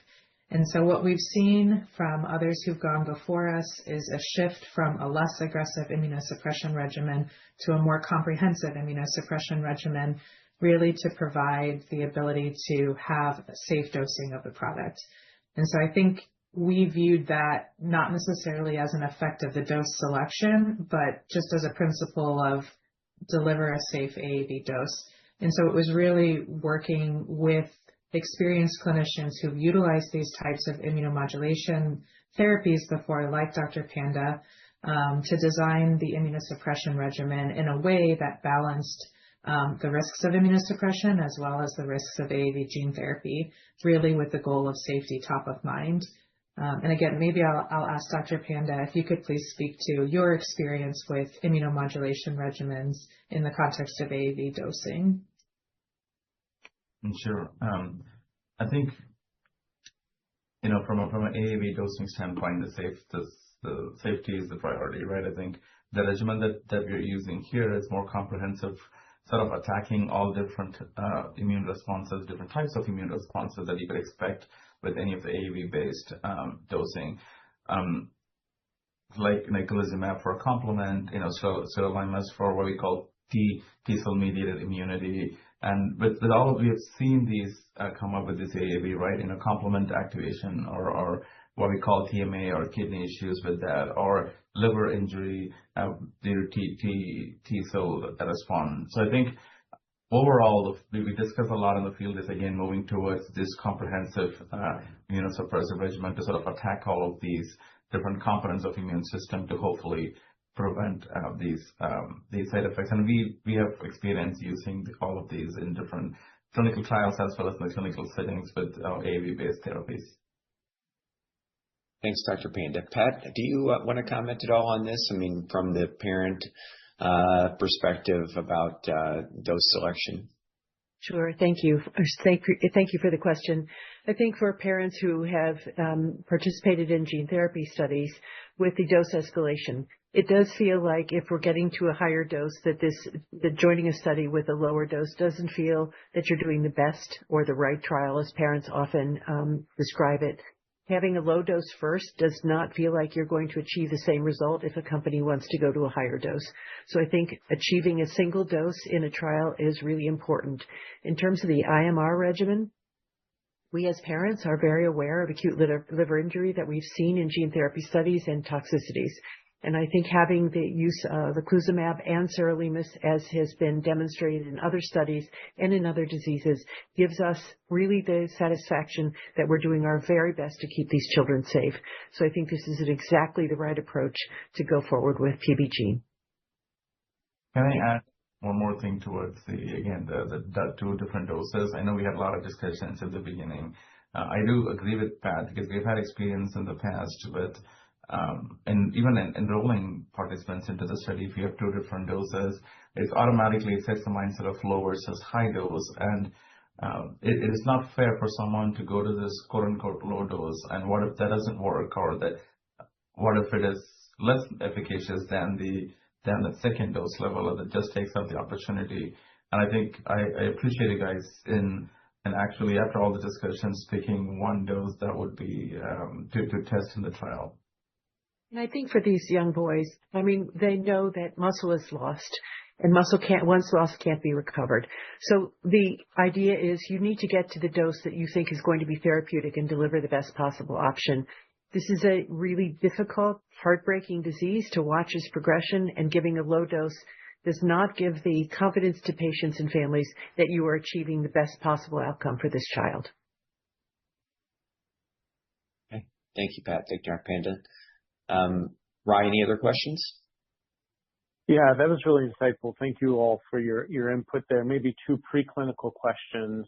And so what we've seen from others who've gone before us is a shift from a less aggressive immunosuppression regimen to a more comprehensive immunosuppression regimen, really to provide the ability to have safe dosing of the product. And so I think we viewed that not necessarily as an effect of the dose selection, but just as a principle of deliver a safe AAV dose. And so it was really working with experienced clinicians who've utilized these types of immunomodulation therapies before, like Dr. Panda, to design the immunosuppression regimen in a way that balanced the risks of immunosuppression as well as the risks of AAV gene therapy, really with the goal of safety top of mind. And again, maybe I'll ask Dr. Panda if you could please speak to your experience with immunomodulation regimens in the context of AAV dosing. Sure. I think, from an AAV dosing standpoint, the safety is the priority, right? I think the regimen that we're using here is more comprehensive, sort of attacking all different immune responses, different types of immune responses that you could expect with any of the AAV-based dosing. Like nicolizumab for a complement, sirolimus for what we call T-cell mediated immunity. And with all of we have seen these come up with this AAV, right, in a complement activation or what we call TMA or kidney issues with that, or liver injury due to T-cell response. So I think overall, we discuss a lot in the field is, again, moving towards this comprehensive immunosuppressive regimen to sort of attack all of these different components of immune system to hopefully prevent these side effects. And we have experience using all of these in different clinical trials as well as in the clinical settings with AAV-based therapies. Thanks, Dr. Panda. Pat, do you want to comment at all on this? I mean, from the parent perspective about dose selection? Sure. Thank you. Thank you for the question. I think for parents who have participated in gene therapy studies with the dose escalation, it does feel like if we're getting to a higher dose, that joining a study with a lower dose doesn't feel that you're doing the best or the right trial, as parents often describe it. Having a low dose first does not feel like you're going to achieve the same result if a company wants to go to a higher dose. So I think achieving a single dose in a trial is really important. In terms of the IMR regimen, we as parents are very aware of acute liver injury that we've seen in gene therapy studies and toxicities. And I think having the use of eculizumab and sirolimus, as has been demonstrated in other studies and in other diseases, gives us really the satisfaction that we're doing our very best to keep these children safe. So I think this is exactly the right approach to go forward with PBGene. Can I add one more thing towards the two different doses? I know we had a lot of discussions at the beginning. I do agree with Pat because we've had experience in the past with and even in enrolling participants into the study. If you have two different doses, it automatically sets the mindset of low versus high dose. And it is not fair for someone to go to this quote unquote low dose. And what if that doesn't work, or what if it is less efficacious than the second dose level, or that just takes up the opportunity? And I think I appreciate you guys and actually after all the discussions picking one dose that would be to test in the trial. And I think for these young boys, I mean, they know that muscle is lost, and once lost can't be recovered. So the idea is you need to get to the dose that you think is going to be therapeutic and deliver the best possible option. This is a really difficult, heartbreaking disease to watch its progression, and giving a low dose does not give the confidence to patients and families that you are achieving the best possible outcome for this child. Okay. Thank you, Pat. Thank you, Dr. Panda. Ryan, any other questions? Yeah, that was really insightful. Thank you all for your input there. Maybe two preclinical questions.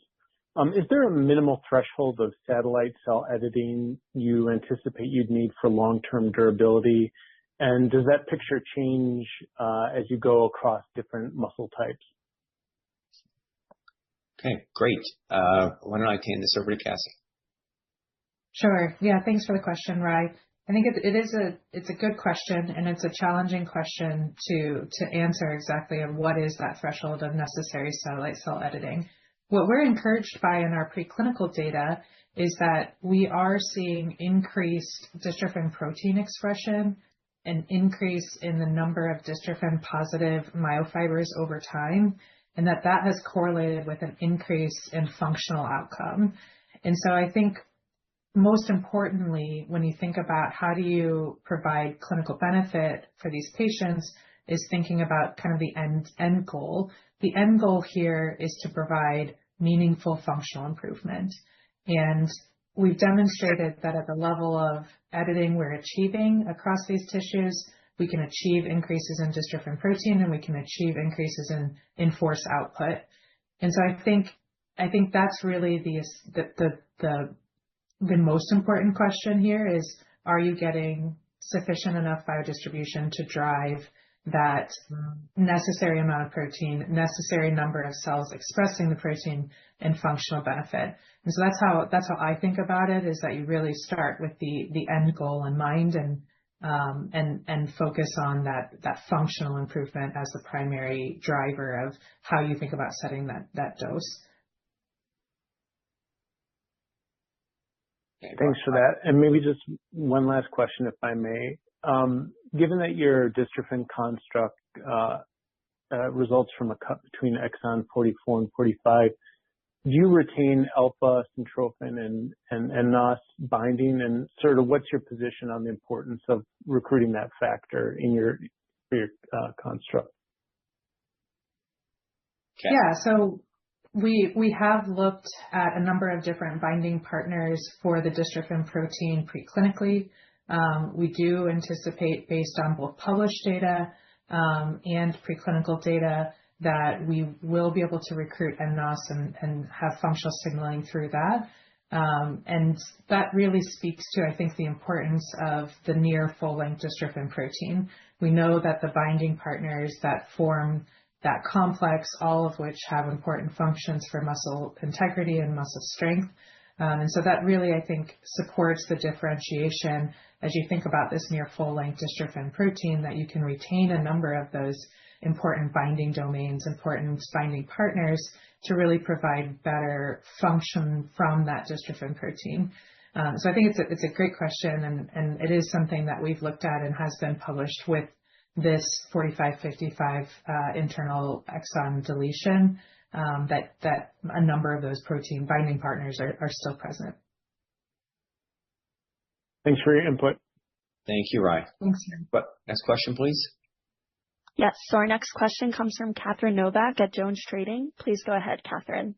Is there a minimal threshold of satellite cell editing you anticipate you'd need for long-term durability? And does that picture change as you go across different muscle types? Okay, great. Why don't I hand this over to Cassie? Sure. Yeah, thanks for the question, Rai. I think it's a good question, and it's a challenging question to answer exactly of what is that threshold of necessary satellite cell editing. What we're encouraged by in our preclinical data is that we are seeing increased dystrophin protein expression, an increase in the number of dystrophin-positive myofibers over time, and that has correlated with an increase in functional outcome. And so I think most importantly, when you think about how do you provide clinical benefit for these patients, is thinking about kind of the end goal. The end goal here is to provide meaningful functional improvement. And we've demonstrated that at the level of editing we're achieving across these tissues, we can achieve increases in dystrophin protein, and we can achieve increases in force output. And so I think that's really the most important question here is, are you getting sufficient enough biodistribution to drive that necessary amount of protein, necessary number of cells expressing the protein, and functional benefit? And so that's how I think about it, is that you really start with the end goal in mind, and focus on that functional improvement as the primary driver of how you think about setting that dose. Thanks for that. And maybe just one last question, if I may. Given that your dystrophin construct results from a cut between exon 44 and 45, do you retain alpha syntrophin and NOS binding? And sort of what's your position on the importance of recruiting that factor in your construct? Okay. Yeah, so we have looked at a number of different binding partners for the dystrophin protein preclinically. We do anticipate, based on both published data and preclinical data, that we will be able to recruit NOS and have functional signaling through that. And that really speaks to, I think, the importance of the near full-length dystrophin protein. We know that the binding partners that form that complex, all of which have important functions for muscle integrity and muscle strength. And so that really, I think, supports the differentiation as you think about this near full-length dystrophin protein, that you can retain a number of those important binding domains, important binding partners to really provide better function from that dystrophin protein. So I think it's a great question, and it is something that we've looked at and has been published with this 45-55 internal exon deletion, that a number of those protein binding partners are still present. Thanks for your input. Thank you, Rye. Thanks. But next question, please. Yes, so our next question comes from Catherine Novak at Jones Trading. Please go ahead, Catherine.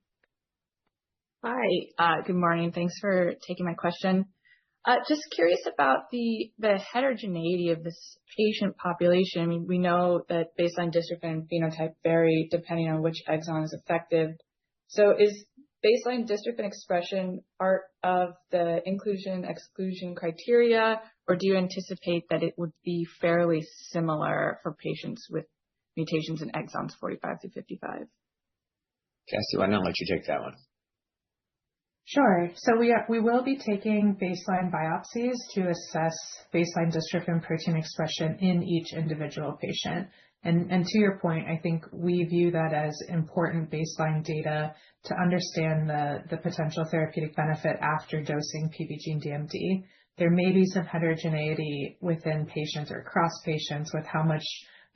Hi, good morning. Thanks for taking my question. Just curious about the heterogeneity of this patient population. I mean, we know that baseline dystrophin phenotype vary depending on which exon is affected. So is baseline dystrophin expression part of the inclusion-exclusion criteria, or do you anticipate that it would be fairly similar for patients with mutations in exons 45 to 55? Cassie, why not let you take that one? Sure. So we will be taking baseline biopsies to assess baseline dystrophin protein expression in each individual patient. And to your point, I think we view that as important baseline data to understand the potential therapeutic benefit after dosing PBGENE-DMD. There may be some heterogeneity within patients or across patients with how much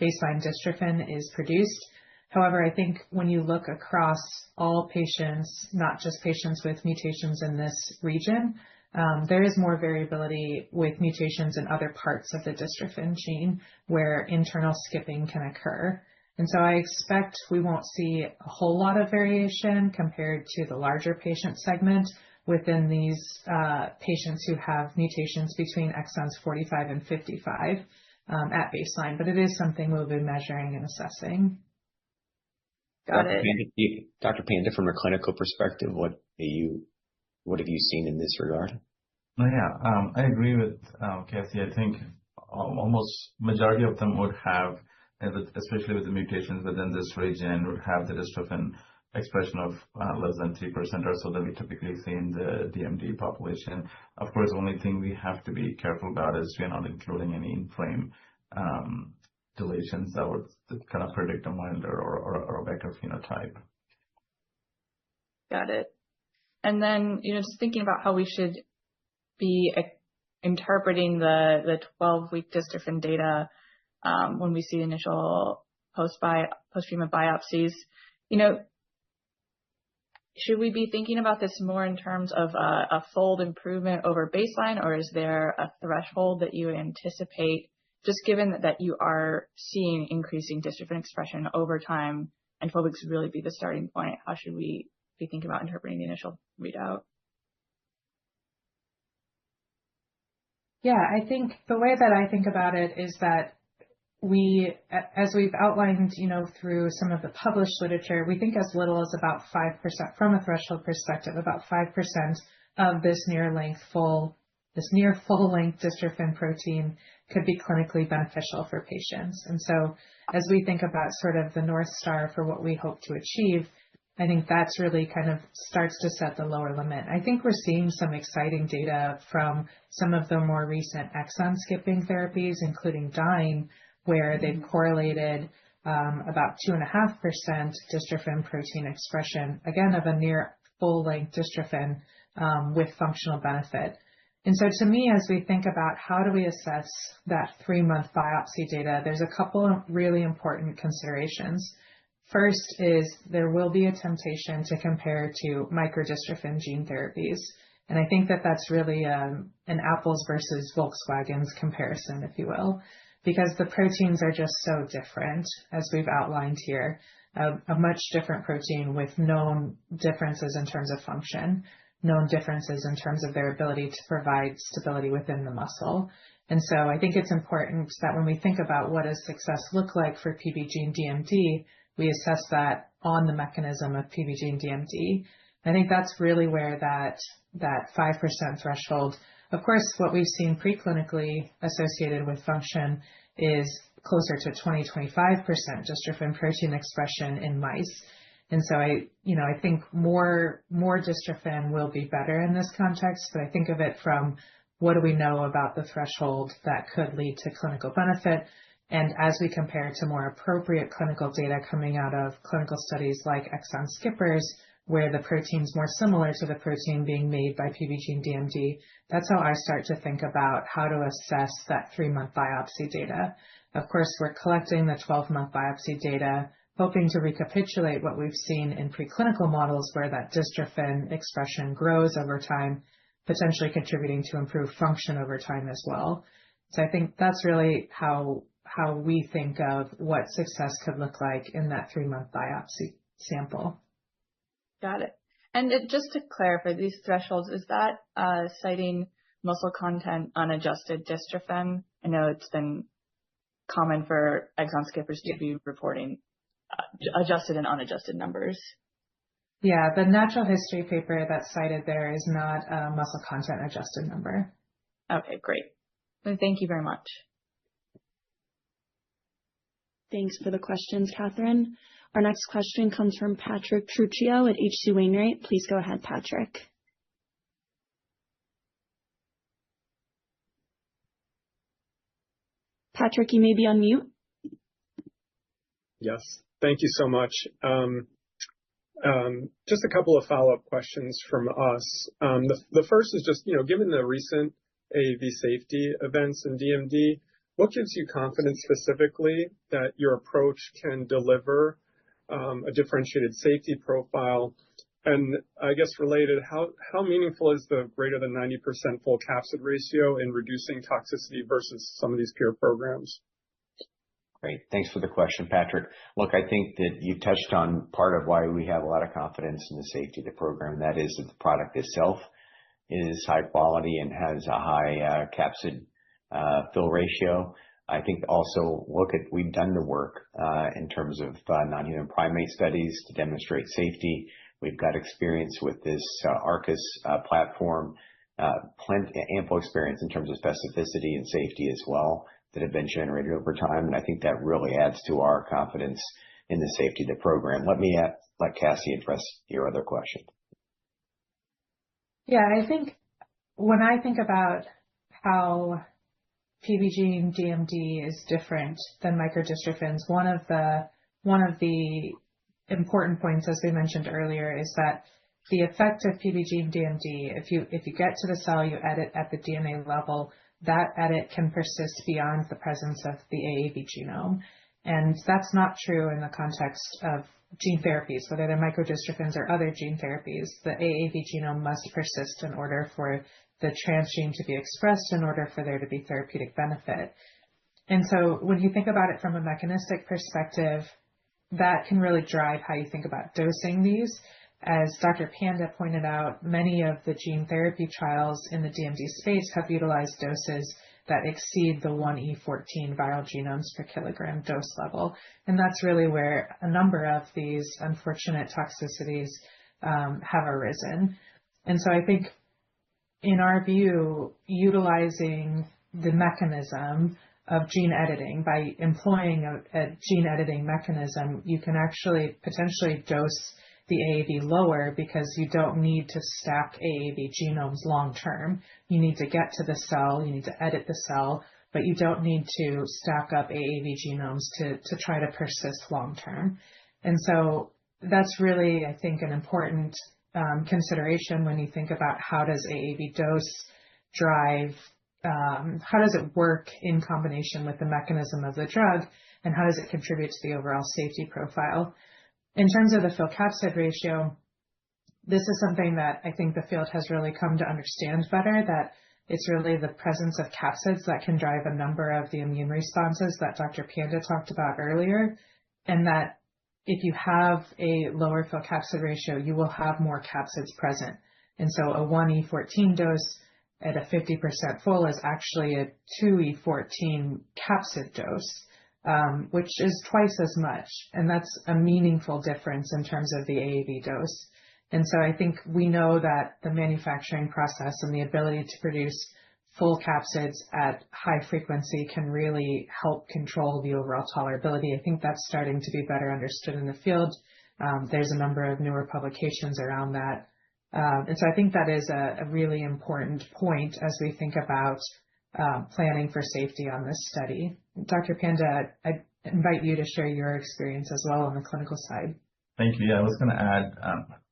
baseline dystrophin is produced. However, I think when you look across all patients, not just patients with mutations in this region, there is more variability with mutations in other parts of the dystrophin gene where internal skipping can occur. And so I expect we won't see a whole lot of variation compared to the larger patient segment within these patients who have mutations between exons 45 and 55 at baseline. But it is something we'll be measuring and assessing. Got it. Dr. Panda, from a clinical perspective, what have you seen in this regard? Yeah, I agree with Cassie. I think almost majority of them would have, especially with the mutations within this region, would have the dystrophin expression of less than 3% or so that we typically see in the DMD population. Of course, the only thing we have to be careful about is we're not including any in-frame deletions that would kind of predict a milder or a better phenotype. Got it. And then, just thinking about how we should be interpreting the 12-week dystrophin data when we see initial post-treatment biopsies, should we be thinking about this more in terms of a fold improvement over baseline, or is there a threshold that you anticipate, just given that you are seeing increasing dystrophin expression over time and 12 weeks really be the starting point? How should we be thinking about interpreting the initial readout? Yeah, I think the way that I think about it is that as we've outlined, through some of the published literature, we think as little as about 5%, from a threshold perspective, about 5% of this near full-length dystrophin protein could be clinically beneficial for patients. And so as we think about sort of the North Star for what we hope to achieve, I think that's really kind of starts to set the lower limit. I think we're seeing some exciting data from some of the more recent exon skipping therapies, including DYNE, where they've correlated about 2.5% dystrophin protein expression, again, of a near full-length dystrophin with functional benefit. And so to me, as we think about how do we assess that 3-month biopsy data, there's a couple of really important considerations. First is there will be a temptation to compare to microdystrophin gene therapies. And I think that that's really an apples versus Volkswagens comparison, if you will, because the proteins are just so different, as we've outlined here, a much different protein with known differences in terms of function, known differences in terms of their ability to provide stability within the muscle. And so I think it's important that when we think about what does success look like for PBGENE-DMD, we assess that on the mechanism of PBGENE-DMD. I think that's really where that 5% threshold, of course, what we've seen preclinically associated with function is closer to 20-25% dystrophin protein expression in mice. And so I think more dystrophin will be better in this context, but I think of it from what do we know about the threshold that could lead to clinical benefit? And as we compare to more appropriate clinical data coming out of clinical studies like exon skippers, where the protein's more similar to the protein being made by PBGENE-DMD, that's how I start to think about how to assess that 3-month biopsy data. Of course, we're collecting the 12-month biopsy data, hoping to recapitulate what we've seen in preclinical models where that dystrophin expression grows over time, potentially contributing to improved function over time as well. So I think that's really how we think of what success could look like in that 3-month biopsy sample. Got it. And just to clarify, these thresholds, is that citing muscle content unadjusted dystrophin? I know it's been common for exon skippers to be reporting adjusted and unadjusted numbers. Yeah, the natural history paper that's cited there is not a muscle content adjusted number. Okay, great. Well, thank you very much. Thanks for the questions, Catherine. Our next question comes from Patrick Trucchio at H.C. Wainwright. Please go ahead, Patrick. Patrick, you may be on mute. Yes, thank you so much. Just a couple of follow-up questions from us. The first is just, given the recent AAV safety events in DMD, what gives you confidence specifically that your approach can deliver a differentiated safety profile? And I guess related, how meaningful is the greater than 90% full capsid ratio in reducing toxicity versus some of these peer programs? Great. Thanks for the question, Patrick. Look, I think that you touched on part of why we have a lot of confidence in the safety of the program. That is that the product itself is high quality and has a high capsid fill ratio. I think also we've done the work in terms of non-human primate studies to demonstrate safety. We've got experience with this ARCUS platform, ample experience in terms of specificity and safety as well that have been generated over time. And I think that really adds to our confidence in the safety of the program. Let Cassie address your other question. Yeah, I think when I think about how PBGENE-DMD is different than microdystrophins, one of the important points, as we mentioned earlier, is that the effect of PBGENE-DMD, if you get to the cell, you edit at the DNA level, that edit can persist beyond the presence of the AAV genome. And that's not true in the context of gene therapies, whether they're microdystrophins or other gene therapies. The AAV genome must persist in order for the transgene to be expressed, in order for there to be therapeutic benefit. And so when you think about it from a mechanistic perspective, that can really drive how you think about dosing these. As Dr. Panda pointed out, many of the gene therapy trials in the DMD space have utilized doses that exceed the 1E14 viral genomes per kilogram dose level. And that's really where a number of these unfortunate toxicities have arisen. And so I think, in our view, utilizing the mechanism of gene editing, by employing a gene editing mechanism, you can actually potentially dose the AAV lower because you don't need to stack AAV genomes long term. You need to get to the cell, you need to edit the cell, but you don't need to stack up AAV genomes to try to persist long term. And so that's really, I think, an important consideration when you think about how does AAV dose drive, how does it work in combination with the mechanism of the drug, and how does it contribute to the overall safety profile. In terms of the fill capsid ratio, this is something that I think the field has really come to understand better, that it's really the presence of capsids that can drive a number of the immune responses that Dr. Panda talked about earlier, and that if you have a lower fill capsid ratio, you will have more capsids present. And so a 1E14 dose at a 50% full is actually a 2E14 capsid dose, which is twice as much. And that's a meaningful difference in terms of the AAV dose. And so I think we know that the manufacturing process and the ability to produce full capsids at high frequency can really help control the overall tolerability. I think that's starting to be better understood in the field. There's a number of newer publications around that. And so I think that is a really important point as we think about planning for safety on this study. Dr. Panda, I invite you to share your experience as well on the clinical side. Thank you. Yeah, I was going to add,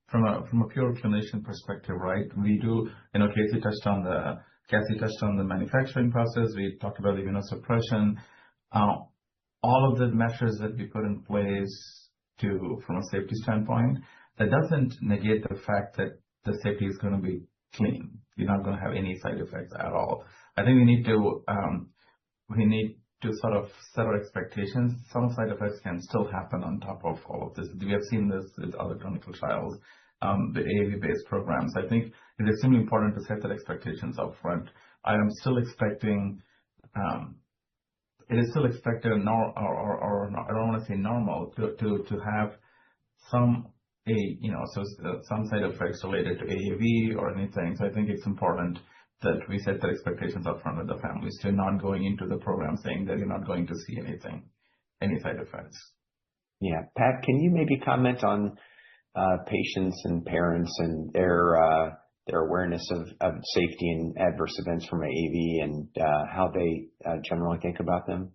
from a pure clinician perspective, right? We do, Cassie touched on the manufacturing process. We talked about immunosuppression. All of the measures that we put in place from a safety standpoint, that doesn't negate the fact that the safety is going to be clean. You're not going to have any side effects at all. I think we need to sort of set our expectations. Some side effects can still happen on top of all of this. We have seen this with other clinical trials, the AAV-based programs. I think it is extremely important to set that expectations up front. I am still expecting, it is still expected, or I don't want to say normal, to have some side effects related to AAV or anything. So I think it's important that we set the expectations up front with the families to not going into the program saying that you're not going to see any side effects. Yeah. Pat, can you maybe comment on patients and parents and their awareness of safety and adverse events from AAV and how they generally think about them?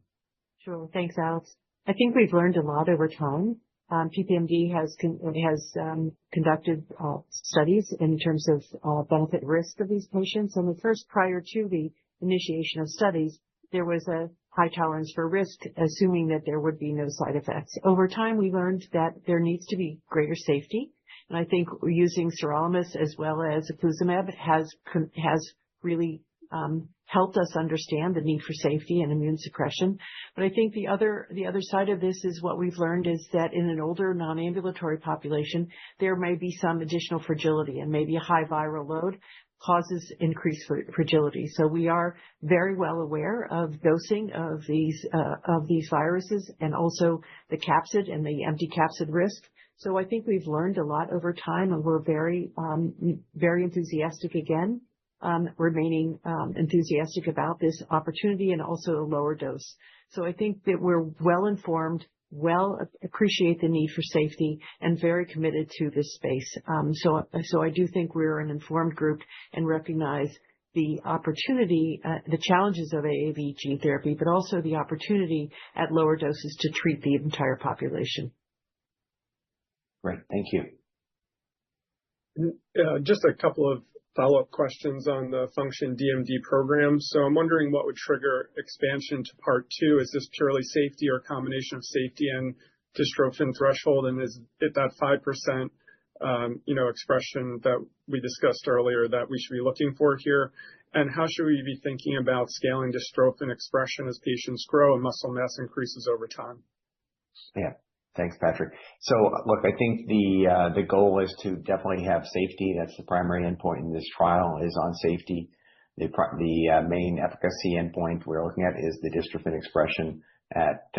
Sure. Thanks, Alex. I think we've learned a lot over time. PPMD has conducted studies in terms of benefit risk of these patients. And at first, prior to the initiation of studies, there was a high tolerance for risk, assuming that there would be no side effects. Over time, we learned that there needs to be greater safety. And I think using sirolimus as well as eculizumab has really helped us understand the need for safety and immune suppression. But I think the other side of this is what we've learned is that in an older non-ambulatory population, there may be some additional fragility, and maybe a high viral load causes increased fragility. So we are very well aware of dosing of these viruses and also the capsid and the empty capsid risk. So I think we've learned a lot over time, and we're very enthusiastic again. Remaining enthusiastic about this opportunity and also a lower dose. So I think that we're well informed, appreciate the need for safety, and very committed to this space. So I do think we're an informed group and recognize the opportunity, the challenges of AAV gene therapy, but also the opportunity at lower doses to treat the entire population. Great, thank you. Just a couple of follow-up questions on the FUNCTION-DMD program. So I'm wondering what would trigger expansion to part 2. Is this purely safety or a combination of safety and dystrophin threshold? And is it that 5% expression that we discussed earlier that we should be looking for here? And how should we be thinking about scaling dystrophin expression as patients grow and muscle mass increases over time? Yeah. Thanks, Patrick. So, look, I think the goal is to definitely have safety. That's the primary endpoint in this trial, is on safety. The main efficacy endpoint we're looking at is the dystrophin expression at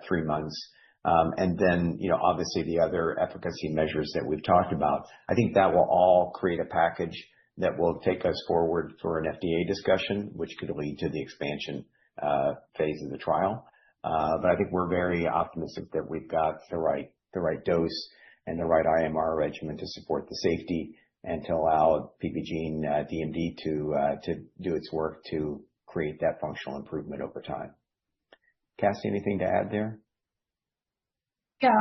3 months. And then, obviously the other efficacy measures that we've talked about. I think that will all create a package that will take us forward for an FDA discussion, which could lead to the expansion phase of the trial. But I think we're very optimistic that we've got the right dose and the right IMR regimen to support the safety and to allow PBGENE-DMD to do its work to create that functional improvement over time. Cassie, anything to add there? Yeah,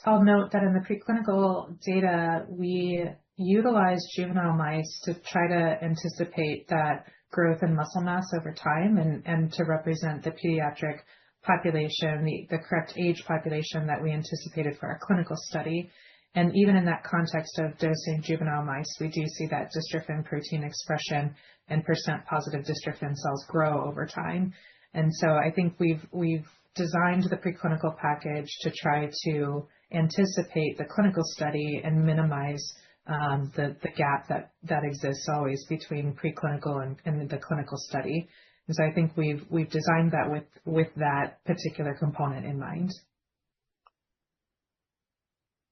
I'll note that in the preclinical data, we utilized juvenile mice to try to anticipate that growth in muscle mass over time and to represent the pediatric population, the correct age population that we anticipated for our clinical study. And even in that context of dosing juvenile mice, we do see that dystrophin protein expression and percent positive dystrophin cells grow over time. And so I think we've designed the preclinical package to try to anticipate the clinical study and minimize the gap that exists always between preclinical and the clinical study. And so I think we've designed that with that particular component in mind.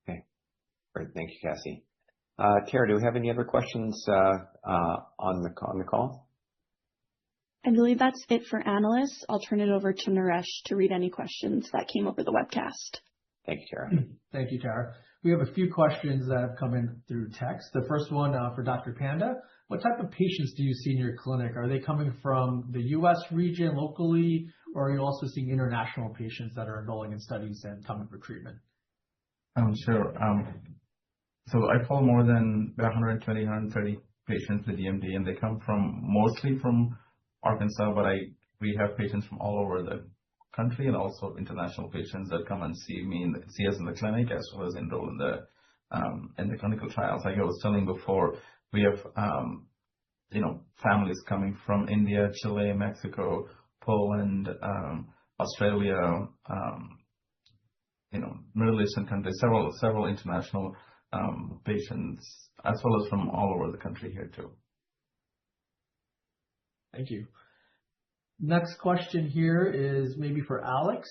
Okay, great. Thank you, Cassie. Tara, do we have any other questions on the call? I believe that's it for analysts. I'll turn it over to Naresh to read any questions that came over the webcast. Thank you, Tara. Thank you, Tara. We have a few questions that have come in through text. The first one for Dr. Panda. What type of patients do you see in your clinic? Are they coming from the U.S. region locally, or are you also seeing international patients that are enrolling in studies and coming for treatment? Sure. So I follow more than 120, 130 patients with DMD, and they come mostly from Arkansas, but we have patients from all over the country and also international patients that come and see us in the clinic as well as enroll in the clinical trials. Like I was telling before, we have families coming from India, Chile, Mexico, Poland, Australia, Middle Eastern countries, several international patients, as well as from all over the country here too. Thank you. Next question here is maybe for Alex.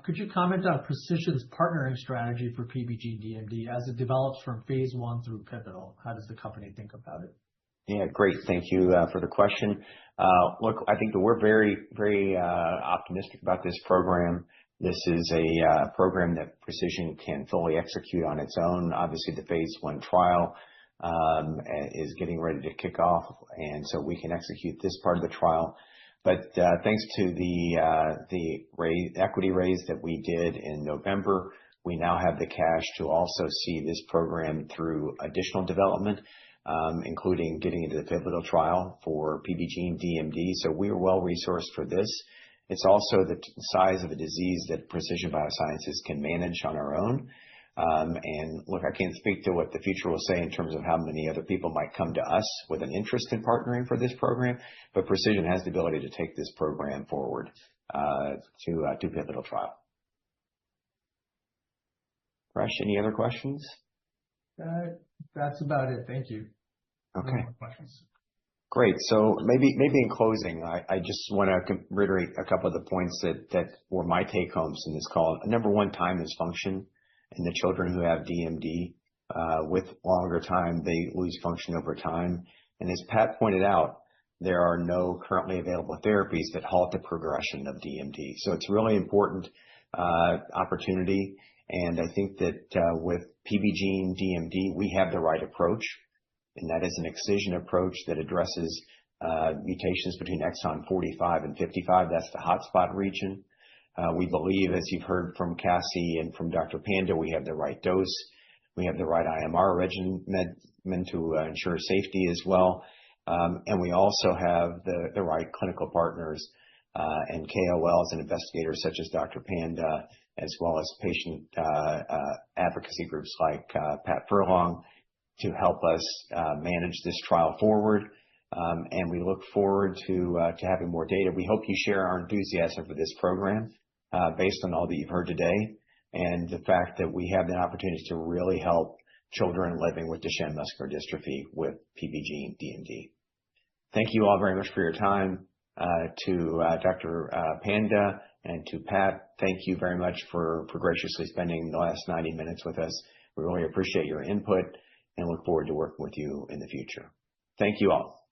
Could you comment on Precision's partnering strategy for PBGENE-DMD as it develops from phase 1 through pivotal? How does the company think about it? Yeah, great. Thank you for the question. Look, I think that we're very, very optimistic about this program. This is a program that Precision can fully execute on its own. Obviously, the phase 1 trial is getting ready to kick off, and so we can execute this part of the trial. But thanks to the equity raise that we did in November, we now have the cash to also see this program through additional development, including getting into the pivotal trial for PBGENE-DMD. So we are well resourced for this. It's also the size of a disease that Precision BioSciences can manage on our own. And look, I can't speak to what the future will say in terms of how many other people might come to us with an interest in partnering for this program, but Precision has the ability to take this program forward to pivotal trial. Rash, any other questions? That's about it. Thank you. Okay. No more questions. Great. So maybe in closing, I just want to reiterate a couple of the points that were my take homes in this call. Number one, time is function. And the children who have DMD, with longer time, they lose function over time. And as Pat pointed out, there are no currently available therapies that halt the progression of DMD. So it's a really important opportunity. And I think that with PBGENE-DMD, we have the right approach. And that is an excision approach that addresses mutations between exon 45 and 55. That's the hotspot region. We believe, as you've heard from Cassie and from Dr. Panda, we have the right dose. We have the right IMR regimen to ensure safety as well. And we also have the right clinical partners and KOLs and investigators such as Dr. Panda, as well as patient advocacy groups like Pat Furlong to help us manage this trial forward. And we look forward to having more data. We hope you share our enthusiasm for this program based on all that you've heard today and the fact that we have the opportunity to really help children living with Duchenne muscular dystrophy with PBGENE-DMD. Thank you all very much for your time. To Dr. Panda and to Pat, thank you very much for graciously spending the last 90 minutes with us. We really appreciate your input and look forward to working with you in the future. Thank you all.